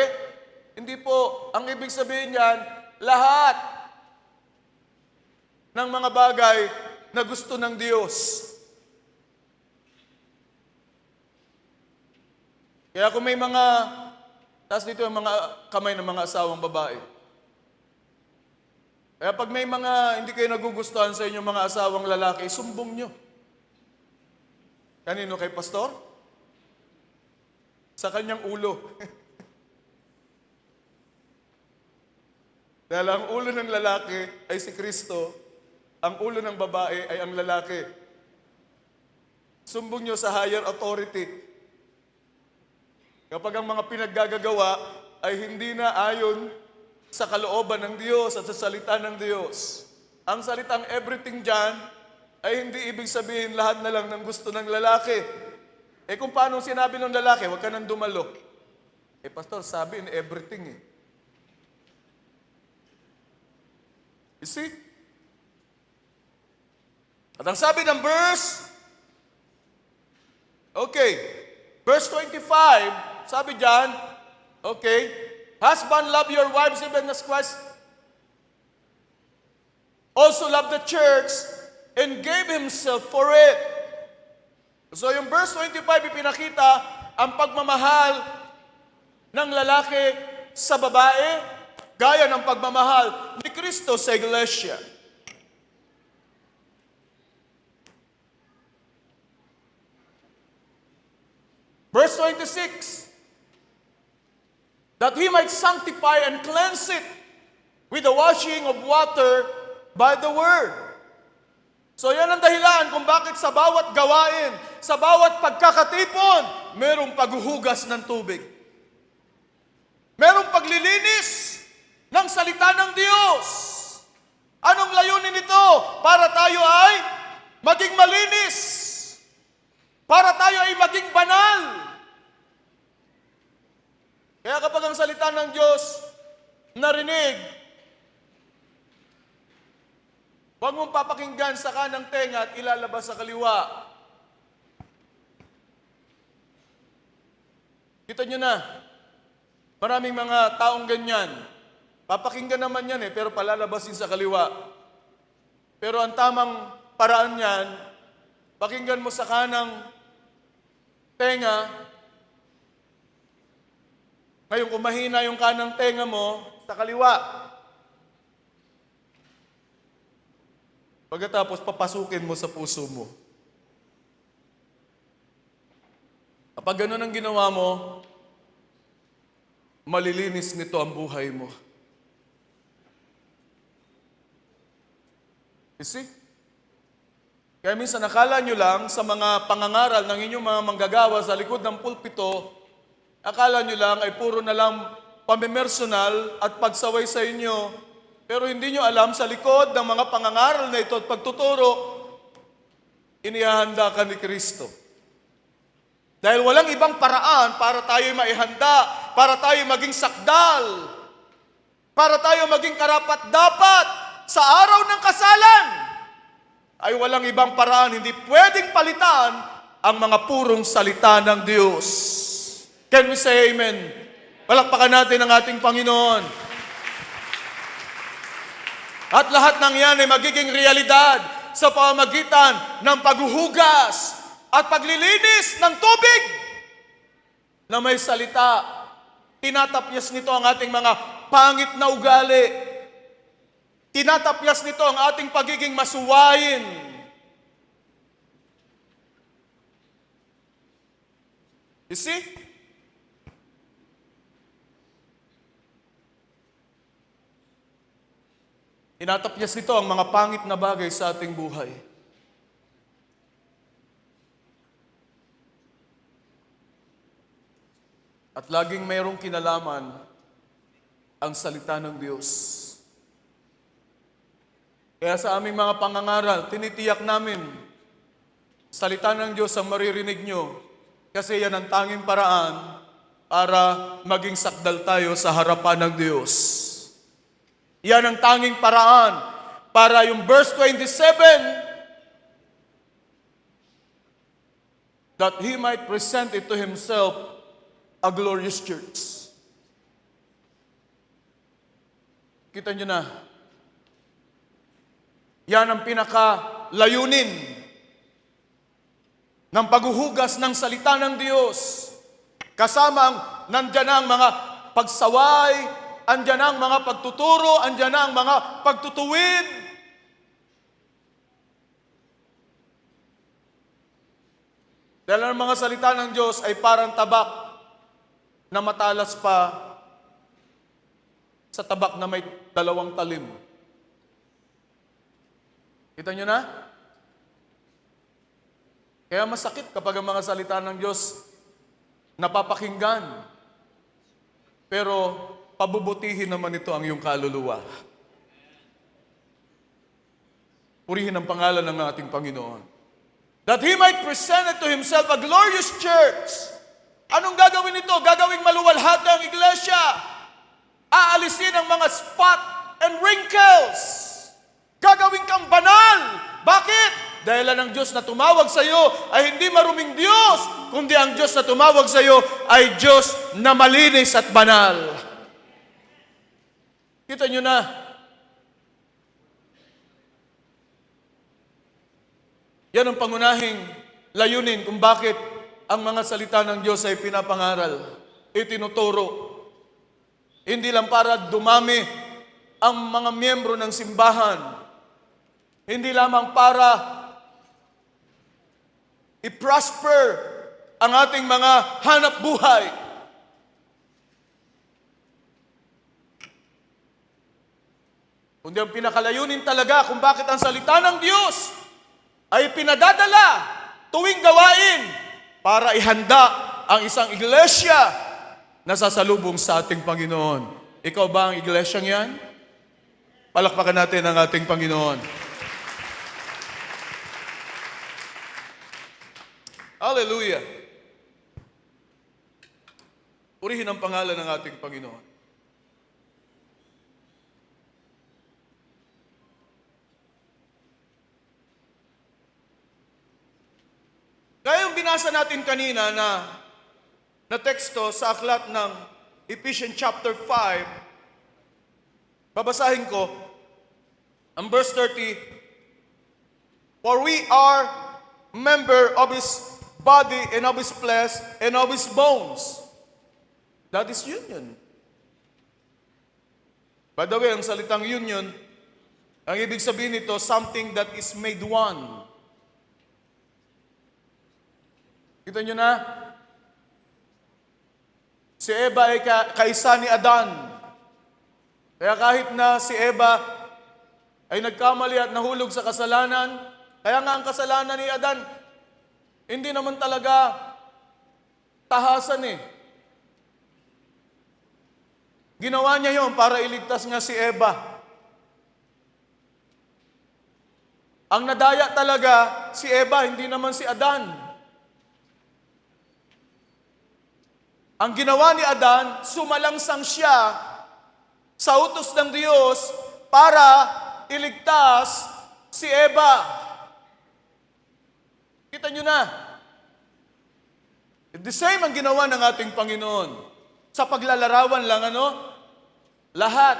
Hindi po. Ang ibig sabihin yan, lahat ng mga bagay na gusto ng Diyos. Kaya kung may mga, taas dito yung mga kamay ng mga asawang babae. Kaya pag may mga hindi kayo nagugustuhan sa inyong mga asawang lalaki, sumbong nyo. Kanino? Kay pastor? Sa kanyang ulo. Dahil ang ulo ng lalaki ay si Kristo, ang ulo ng babae ay ang lalaki. Sumbong nyo sa higher authority. Kapag ang mga pinaggagawa ay hindi na ayon sa kalooban ng Diyos at sa salita ng Diyos. Ang salitang everything dyan ay hindi ibig sabihin lahat na lang ng gusto ng lalaki. Eh kung paano sinabi ng lalaki, huwag ka nang dumalo. Eh pastor, sabi in everything eh. You see? At ang sabi ng verse, verse 25, sabi dyan, husband, love your wives even as Christ also loved the church and gave Himself for it. So yung verse 25, ipinakita ang pagmamahal ng lalaki sa babae, gaya ng pagmamahal ni Kristo sa iglesia. Verse 26, that He might sanctify and cleanse it with the washing of water by the word. So yan ang dahilan kung bakit sa bawat gawain, sa bawat pagkakatipon, merong paghuhugas ng tubig. Merong paglilinis ng salita ng Diyos. Anong layunin nito? Para tayo ay maging malinis. Para tayo ay maging banal. Kaya kapag ang salita ng Diyos narinig, huwag mong papakinggan sa kanang tenga at ilalabas sa kaliwa. Kita nyo na, maraming mga taong ganyan. Papakinggan naman yan pero palalabasin sa kaliwa. Pero ang tamang paraan yan, pakinggan mo sa kanang tenga. Ngayon, kung mahina yung kanang tenga mo, sa kaliwa. Pagkatapos, papasukin mo sa puso mo. Kapag ganun ang ginawa mo, malilinis nito ang buhay mo. You see? Kaya minsan nakala nyo lang sa mga pangangaral ng inyong mga manggagawa sa likod ng pulpito, akala nyo lang ay puro na lang pamimersonal at pagsaway sa inyo Pero hindi nyo alam, sa likod ng mga pangangaral na ito at pagtuturo, inihahanda ka ni Kristo. Dahil walang ibang paraan para tayo maihanda, para tayo maging sakdal, para tayo maging karapat-dapat sa araw ng kasalan, ay walang ibang paraan, hindi pwedeng palitan ang mga purong salita ng Diyos. Can we say amen? Palakpakan natin ang ating Panginoon. At lahat ng yan ay magiging realidad sa pamamagitan ng paghuhugas at paglilinis ng tubig na may salita. Tinatapyas nito ang ating mga pangit na ugali. Tinatapyas nito ang ating pagiging masuwain. You see? Tinatapyas nito ang mga pangit na bagay sa ating buhay. At laging mayroong kinalaman ang salita ng Diyos. Kaya sa aming mga pangangaral, tinitiyak namin, salita ng Diyos ang maririnig nyo, kasi yan ang tanging paraan para maging sakdal tayo sa harapan ng Diyos. Yan ang tanging paraan para yung verse 27, that He might present it to Himself a glorious church. Kita nyo na. Yan ang pinaka-layunin ng paghuhugas ng salita ng Diyos. Kasama ang nandyan ang mga pagsaway, andyan ang mga pagtuturo, andyan ang mga pagtutuwid. Dahil ang mga salita ng Diyos ay parang tabak na matalas pa sa tabak na may 2 talim. Kita nyo na? Kaya masakit kapag ang mga salita ng Diyos napapakinggan. Pero pabubutihin naman ito ang iyong kaluluwa. Purihin ang pangalan ng ating Panginoon. That He might present it to Himself a glorious church. Anong gagawin ito? Gagawing maluwalhati ang iglesia. Aalisin ang mga spot and wrinkles. Gagawin kang banal. Bakit? Dahil ang Diyos na tumawag sa iyo ay hindi maruming Diyos, kundi ang Diyos na tumawag sa iyo ay Diyos na malinis at banal. Kita nyo na. Yan ang pangunahing layunin kung bakit ang mga salita ng Diyos ay pinapangaral, itinuturo. Hindi lang para dumami ang mga miyembro ng simbahan. Hindi lamang para i-prosper ang ating mga hanap buhay. Kundi ang pinakalayunin talaga kung bakit ang salita ng Diyos ay pinadadala tuwing gawain para ihanda ang isang iglesia na sasalubong sa ating Panginoon. Ikaw ba ang iglesyang yan? Palakpakan natin ang ating Panginoon. Hallelujah! Purihin ang pangalan ng ating Panginoon. Kaya yung binasa natin kanina na teksto sa aklat ng Ephesians chapter 5, babasahin ko ang verse 30, for we are member of His body and of His flesh and of His bones. That is union. By the way, ang salitang union, ang ibig sabihin nito, something that is made one. Kita nyo na? Si Eva ay kaisa ni Adan. Kaya kahit na si Eva ay nagkamali at nahulog sa kasalanan, kaya nga ang kasalanan ni Adan, hindi naman talaga tahasan eh. Ginawa niya yon para iligtas nga si Eva. Ang nadaya talaga si Eva, hindi naman si Adan. Ang ginawa ni Adan, sumalangsang siya sa utos ng Diyos para iligtas si Eva. Kita nyo na. The same ang ginawa ng ating Panginoon. Sa paglalarawan lang, lahat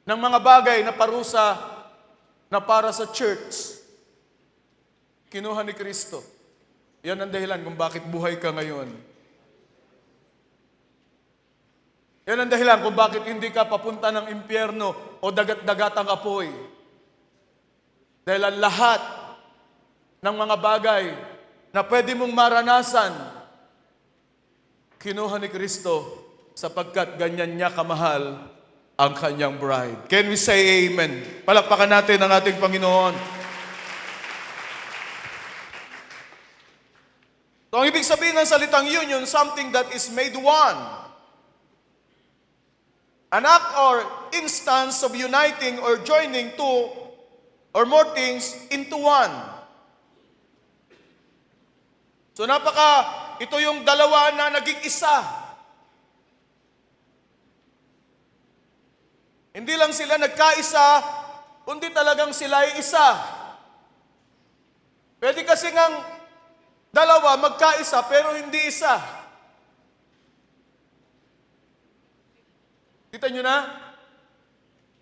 ng mga bagay na parusa na para sa church, kinuha ni Kristo. Yan ang dahilan kung bakit buhay ka ngayon. Yan ang dahilan kung bakit hindi ka papunta ng impyerno o dagat-dagatang apoy. Dahil ang lahat ng mga bagay na pwede mong maranasan, kinuha ni Kristo sapagkat ganyan niya kamahal ang kanyang bride. Can we say amen? Palakpakan natin ang ating Panginoon. So, ang ibig sabihin ng salitang union, something that is made one. An act or instance of uniting or joining two or more things into one. So ito yung dalawa na naging isa. Hindi lang sila nagkaisa, kundi talagang sila ay isa. Pwede kasi ngang dalawa magkaisa pero hindi isa. Kita nyo na?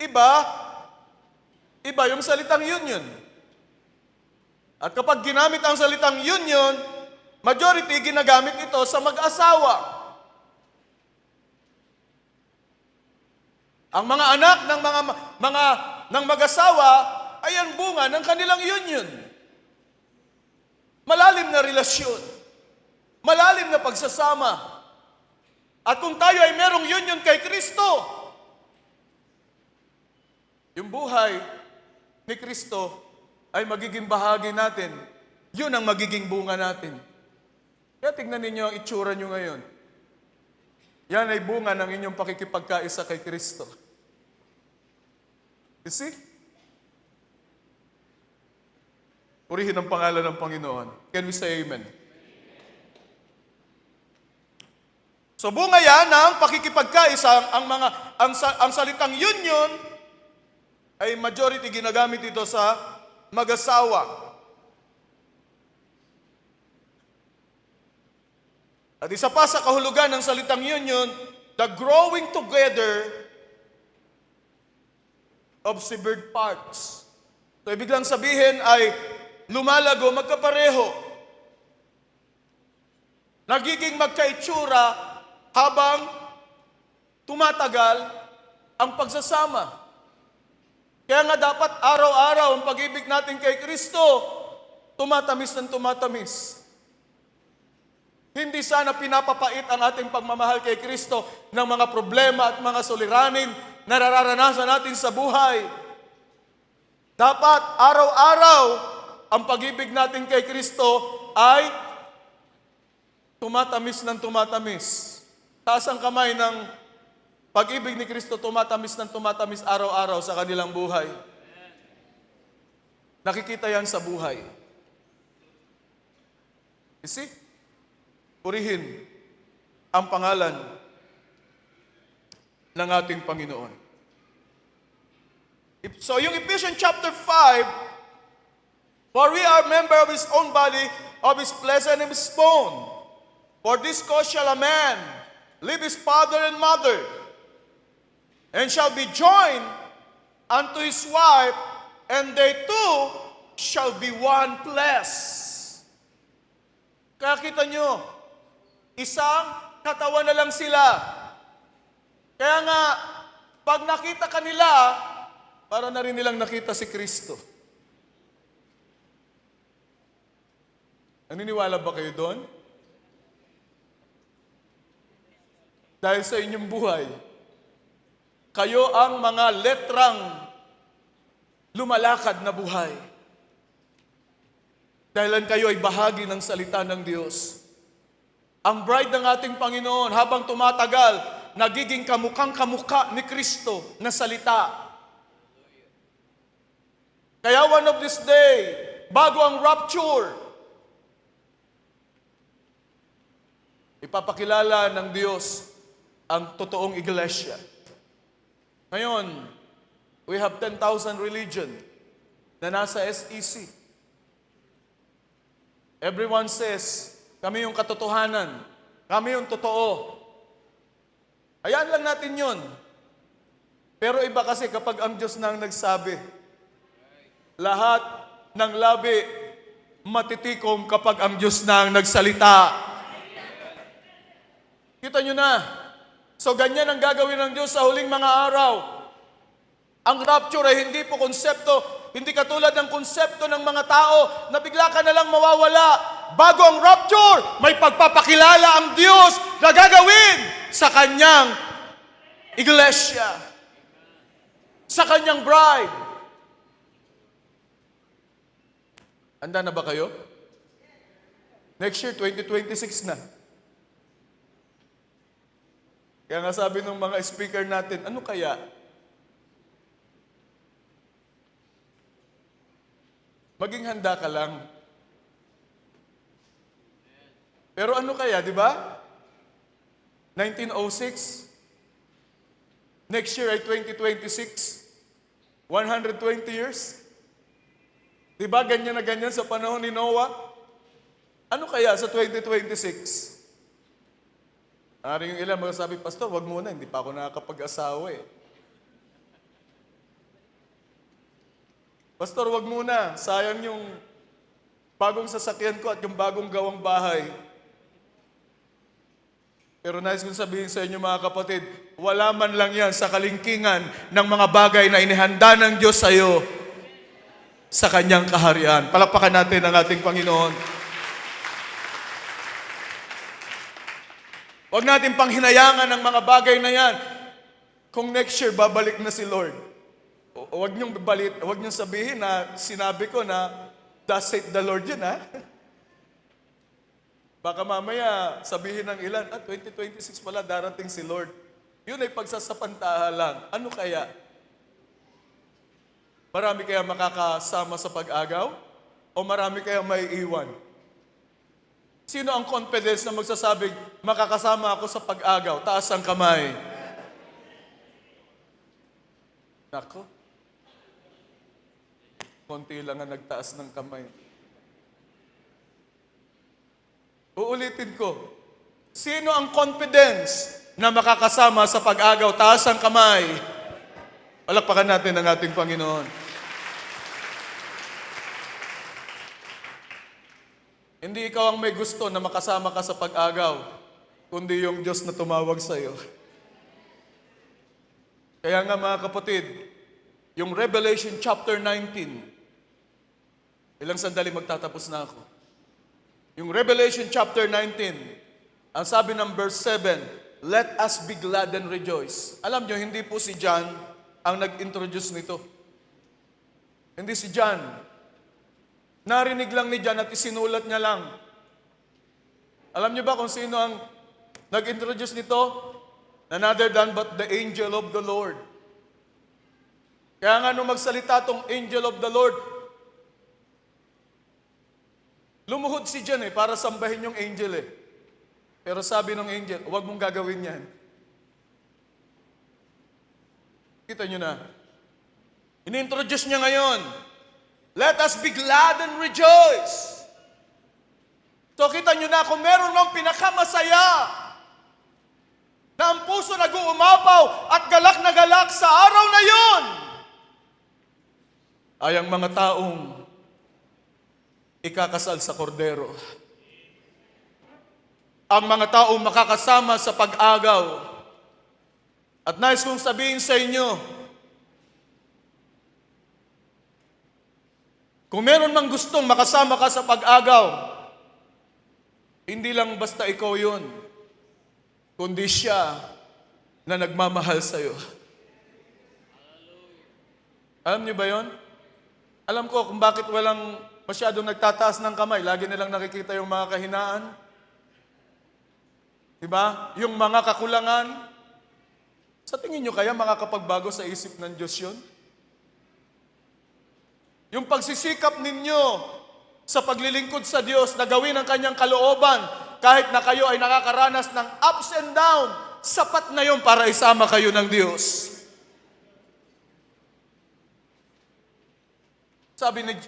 Iba yung salitang union. At kapag ginamit ang salitang union, majority ginagamit ito sa mag-asawa. Ang mga anak ng mag-asawa ay ang bunga ng kanilang union. Malalim na relasyon. Malalim na pagsasama. At kung tayo ay merong union kay Kristo, yung buhay ni Kristo ay magiging bahagi natin. Yun ang magiging bunga natin. Kaya tignan ninyo ang itsura nyo ngayon. Yan ay bunga ng inyong pakikipagkaisa kay Kristo. You see? Purihin ang pangalan ng Panginoon. Can we say amen? So bunga yan ng pakikipagkaisa, ang salitang union ay majority ginagamit ito sa mag-asawa. At isa pa sa kahulugan ng salitang union, the growing together of severed parts. So ibig lang sabihin ay lumalago magkapareho. Nagiging magkaitsura habang tumatagal ang pagsasama. Kaya nga dapat araw-araw ang pag-ibig natin kay Kristo, tumatamis ng tumatamis. Hindi sana pinapapait ang ating pagmamahal kay Kristo ng mga problema at mga suliranin na nararanasan natin sa buhay. Dapat araw-araw ang pag-ibig natin kay Kristo ay tumatamis ng tumatamis. Taas ang kamay ng pag-ibig ni Kristo, tumatamis ng tumatamis araw-araw sa kanilang buhay. Nakikita yan sa buhay. You see? Purihin ang pangalan ng ating Panginoon. So yung Ephesians chapter 5, for we are member of His own body, of His flesh and of His bone. For this cause shall a man leave his father and mother, and shall be joined unto his wife, and they two shall be one flesh. Kaya kita nyo, isang katawan na lang sila. Kaya nga, pag nakita kanila, para na rin nilang nakita si Kristo. Naniniwala ba kayo doon? Dahil sa inyong buhay, kayo ang mga letrang lumalakad na buhay. Dahil kayo ay bahagi ng salita ng Diyos. Ang bride ng ating Panginoon, habang tumatagal, nagiging kamukhang-kamukha ni Kristo na salita. Kaya one of this day, bago ang rapture, ipapakilala ng Diyos ang totoong iglesia. Ngayon, we have 10,000 religion na nasa SEC. Everyone says, kami yung katotohanan, kami yung totoo. Hayaan lang natin yun. Pero iba kasi kapag ang Diyos na ang nagsabi, lahat ng labi matitikom kapag ang Diyos na ang nagsalita. Kita nyo na. So ganyan ang gagawin ng Diyos sa huling mga araw. Ang rapture ay hindi po konsepto, hindi katulad ng konsepto ng mga tao na bigla ka na lang mawawala. Bago ang rapture, may pagpapakilala ang Diyos na gagawin sa kanyang iglesia, sa kanyang bride. Handa na ba kayo? Next year, 2026 na. Kaya nga sabi ng mga speaker natin, ano kaya? Maging handa ka lang. Pero ano kaya, di ba? 1906, next year ay 2026, 120 years. Di ba ganyan na ganyan sa panahon ni Noah? Ano kaya sa 2026? Yung ilan magsasabi, Pastor, wag muna, hindi pa ako nakakapag-asawa eh. Pastor, wag muna, sayang yung bagong sasakyan ko at yung bagong gawang bahay. Pero nais kong sabihin sa inyo mga kapatid, wala man lang yan sa kalingkingan ng mga bagay na inihanda ng Diyos sa iyo sa kanyang kaharian. Palakpakan natin ang ating Panginoon. Huwag natin panghinayangan ng mga bagay na yan. Kung next year, babalik na si Lord. Huwag niyong sabihin na sinabi ko na thus saith the Lord yun, ha? Baka mamaya sabihin ng ilan, 2026 pala darating si Lord. Yun ay pagsasapantaha lang. Ano kaya? Marami kaya makakasama sa pag-agaw? O marami kaya may iwan? Sino ang confidence na magsasabing, makakasama ako sa pag-agaw? Taas ang kamay. Nako. Konti lang ang nagtaas ng kamay. Uulitin ko. Sino ang confidence na makakasama sa pag-agaw? Taas ang kamay. Palakpakan natin ang ating Panginoon. Hindi ikaw ang may gusto na makasama ka sa pag-agaw, kundi yung Diyos na tumawag sa iyo. Kaya nga mga kapatid, yung Revelation chapter 19, ilang sandali magtatapos na ako. Yung Revelation chapter 19, ang sabi ng verse 7, let us be glad and rejoice. Alam nyo, hindi po si John ang nag-introduce nito. Hindi si John. Narinig lang ni John at isinulat niya lang. Alam niyo ba kung sino ang nag-introduce nito? None other than but the angel of the Lord. Kaya nga nung magsalita tong angel of the Lord, lumuhod si John para sambahin yung angel eh. Pero sabi ng angel, huwag mong gagawin yan. Kita nyo na. Inintroduce niya ngayon. Let us be glad and rejoice. So kita nyo na, kung meron mang pinakamasaya na ang puso nag-uumapaw at galak na galak sa araw na yon, ay ang mga taong ikakasal sa kordero. Ang mga taong makakasama sa pag-agaw. At nais kong sabihin sa inyo, kung meron mang gustong makasama ka sa pag-agaw, hindi lang basta ikaw yun, kundi siya na nagmamahal sa'yo. Alam niyo ba yun? Alam ko kung bakit walang masyadong nagtataas ng kamay. Lagi nilang nakikita yung mga kahinaan. Diba? Yung mga kakulangan. Sa tingin nyo kaya makakapagbago sa isip ng Diyos yun? Yung pagsisikap ninyo sa paglilingkod sa Diyos na gawin ang kanyang kalooban, kahit na kayo ay nakakaranas ng ups and down, sapat na yun para isama kayo ng Diyos.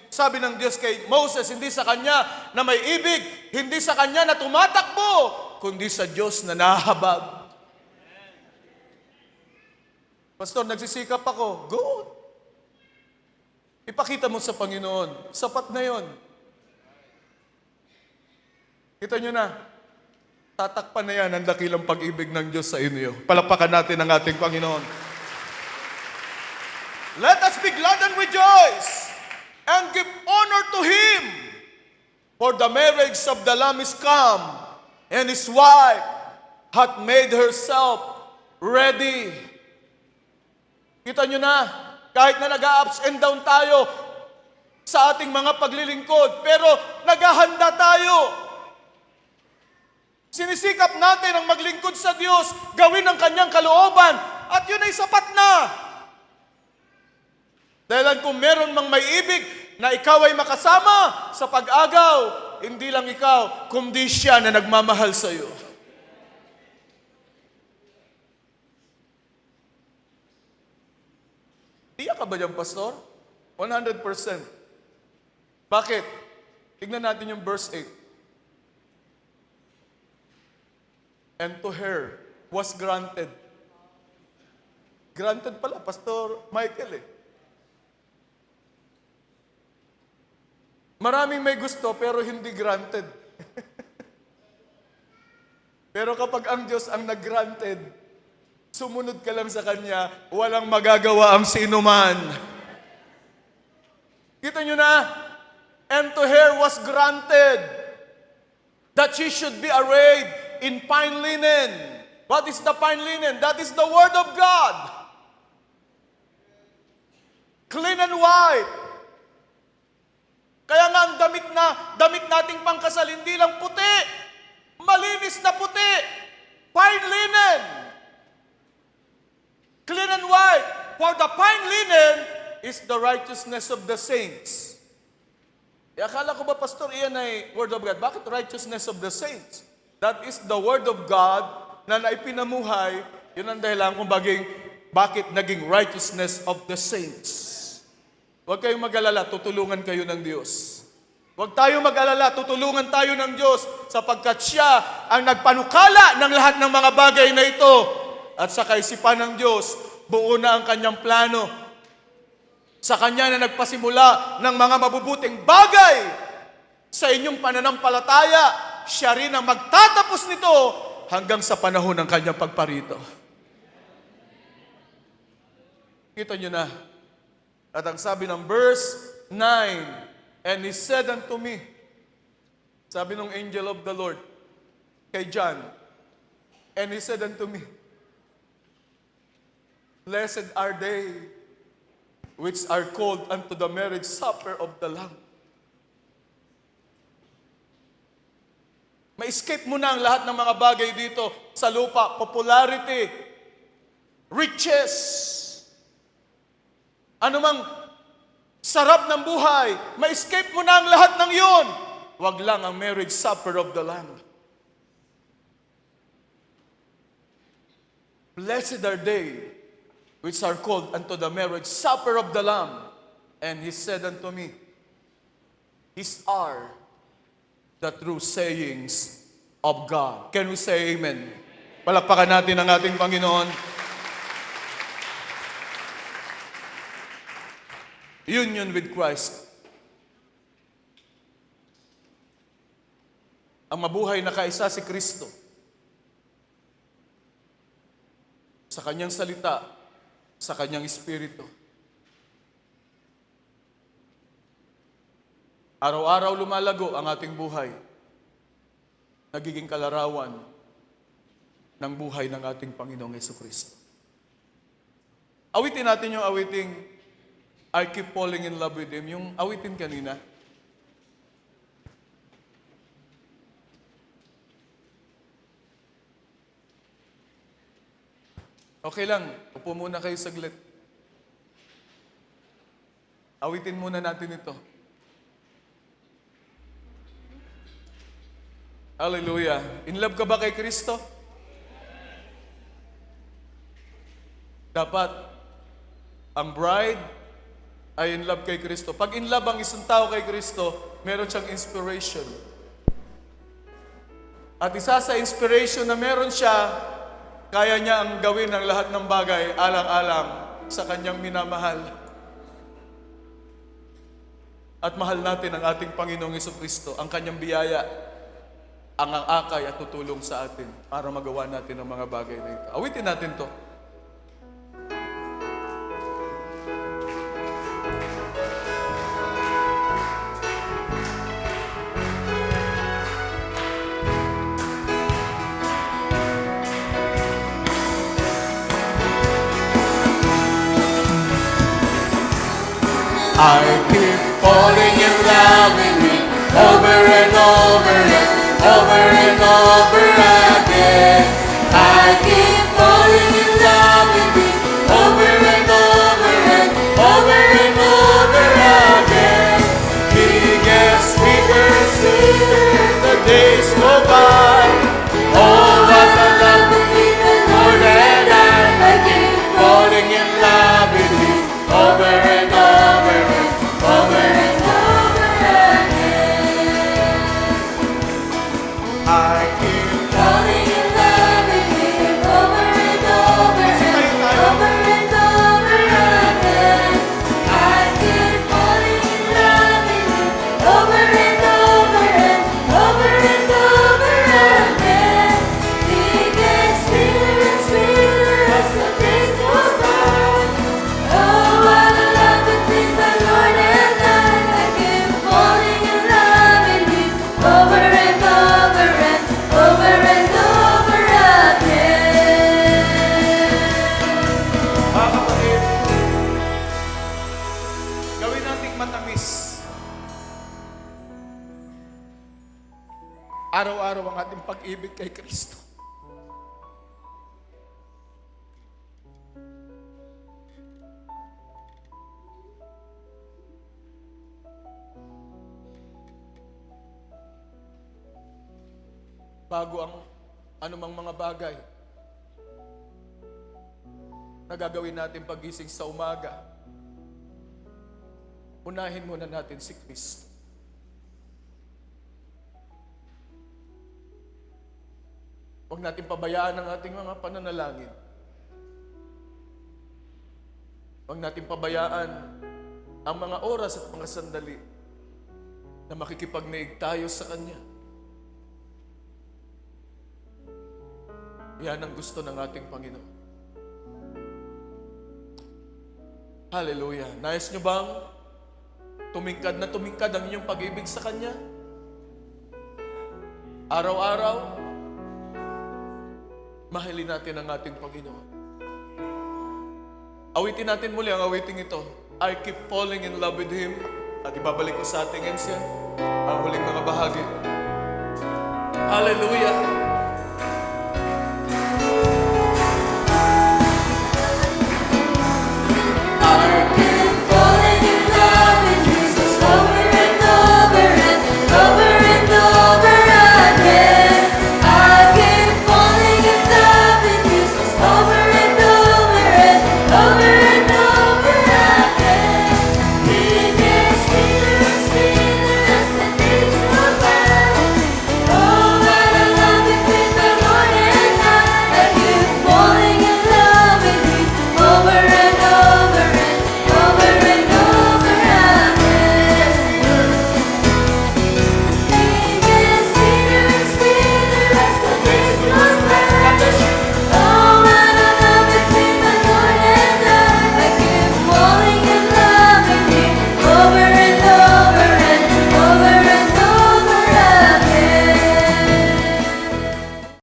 Sabi ng Diyos kay Moses, hindi sa kanya na may ibig, hindi sa kanya na tumatakbo, kundi sa Diyos na nahahabag. Pastor, nagsisikap ako. Good. Ipakita mo sa Panginoon. Sapat na yon. Kita nyo na, tatakpan na yan ang dakilang pag-ibig ng Diyos sa inyo. Palakpakan natin ang ating Panginoon. Let us be glad and rejoice and give honor to Him. For the marriage of the Lamb is come, and His wife hath made herself ready. Kita nyo na, kahit na nag-ups and down tayo sa ating mga paglilingkod, pero naghahanda tayo. Sinisikap natin ang maglingkod sa Diyos, gawin ang kanyang kalooban, at yun ay sapat na. Dahil kung meron mang may ibig na ikaw ay makasama sa pag-agaw, hindi lang ikaw, kundi siya na nagmamahal sa iyo. Tiyak ka ba dyan, Pastor? 100%. Bakit? Tignan natin yung verse 8. And to her was granted. Granted pala, Pastor Michael eh. Maraming may gusto pero hindi granted. Pero kapag ang Diyos ang nag-granted, sumunod ka lang sa Kanya, walang magagawa ang sinuman. Kita nyo na? And to her was granted that she should be arrayed in fine linen. What is the fine linen? That is the Word of God. Clean and white. Kaya nga ang damit nating pangkasal, hindi lang puti. Malinis na puti. Fine linen. Clean and white. For the fine linen is the righteousness of the saints. Akala ko ba, Pastor, iyan ay Word of God? Bakit righteousness of the saints? That is the Word of God na naipinamuhay. Yun ang dahilan kung bakit naging righteousness of the saints. Huwag kayong mag-alala, tutulungan kayo ng Diyos. Huwag tayong mag-alala, tutulungan tayo ng Diyos sapagkat siya ang nagpanukala ng lahat ng mga bagay na ito. At sa kaisipan ng Diyos, buo na ang kanyang plano. Sa kanya na nagpasimula ng mga mabubuting bagay sa inyong pananampalataya, siya rin ang magtatapos nito hanggang sa panahon ng kanyang pagparito. Kita nyo na. At ang sabi ng verse 9, and He said unto me, sabi ng angel of the Lord kay John, and He said unto me, blessed are they which are called unto the marriage supper of the Lamb. Ma-escape mo na ang lahat ng mga bagay dito sa lupa, popularity, riches, anumang sarap ng buhay, ma-escape mo na ang lahat ng yun. Wag lang ang marriage supper of the Lamb. Blessed are they which are called unto the marriage supper of the Lamb. And He said unto me, these are the true sayings of God. Can we say amen? Palakpakan natin ang ating Panginoon. Union with Christ. Ang mabuhay na kaisa si Kristo. Sa Kanyang salita, sa Kanyang Espiritu. Araw-araw lumalago ang ating buhay. Nagiging kalarawan ng buhay ng ating Panginoong Jesucristo. Awitin natin yung awiting I keep falling in love with Him. Yung awitin kanina. Okay lang. Upo muna kayo saglit. Awitin muna natin ito. Hallelujah. In love ka ba kay Kristo? Dapat ang bride ay in love kay Kristo. Pag in love ang isang tao kay Kristo, meron siyang inspiration. At isa sa inspiration na meron siya, kaya niya ang gawin ng lahat ng bagay alang-alang sa kanyang minamahal. At mahal natin ang ating Panginoong Jesucristo, ang kanyang biyaya, ang akay at tutulong sa atin para magawa natin ang mga bagay na ito. Awitin natin to.
I keep falling in love with you over and over and over again. I keep falling in love with you over and over and over again. He gets sweeter and sweeter as the days go by. Oh, what a love to be the Lord, and I keep falling in love with you over and over and over again. I keep falling in love with you over and over and over again. I keep falling in love with you over and over and over again. He gets sweeter and sweeter as the days go by. Oh, what a love between the Lord and I keep falling in love with you over and over and over again.
Mga kapatid, gawin nating matamis. Araw-araw ang ating pag-ibig kay Kristo. Bago ang anumang mga bagay na gagawin natin pagising sa umaga, unahin muna natin si Kristo. Huwag natin pabayaan ang ating mga pananalangin. Huwag natin pabayaan ang mga oras at mga sandali na makikipagniig tayo sa Kanya. Yan ang gusto ng ating Panginoon. Hallelujah. Nais nyo bang tumingkad na tumingkad ang inyong pag-ibig sa Kanya? Araw-araw, mahalin natin ang ating Panginoon. Awitin natin muli ang awiting ito. I keep falling in love with Him. At ibabalik ko sa ating MC ang huling mga bahagi. Hallelujah.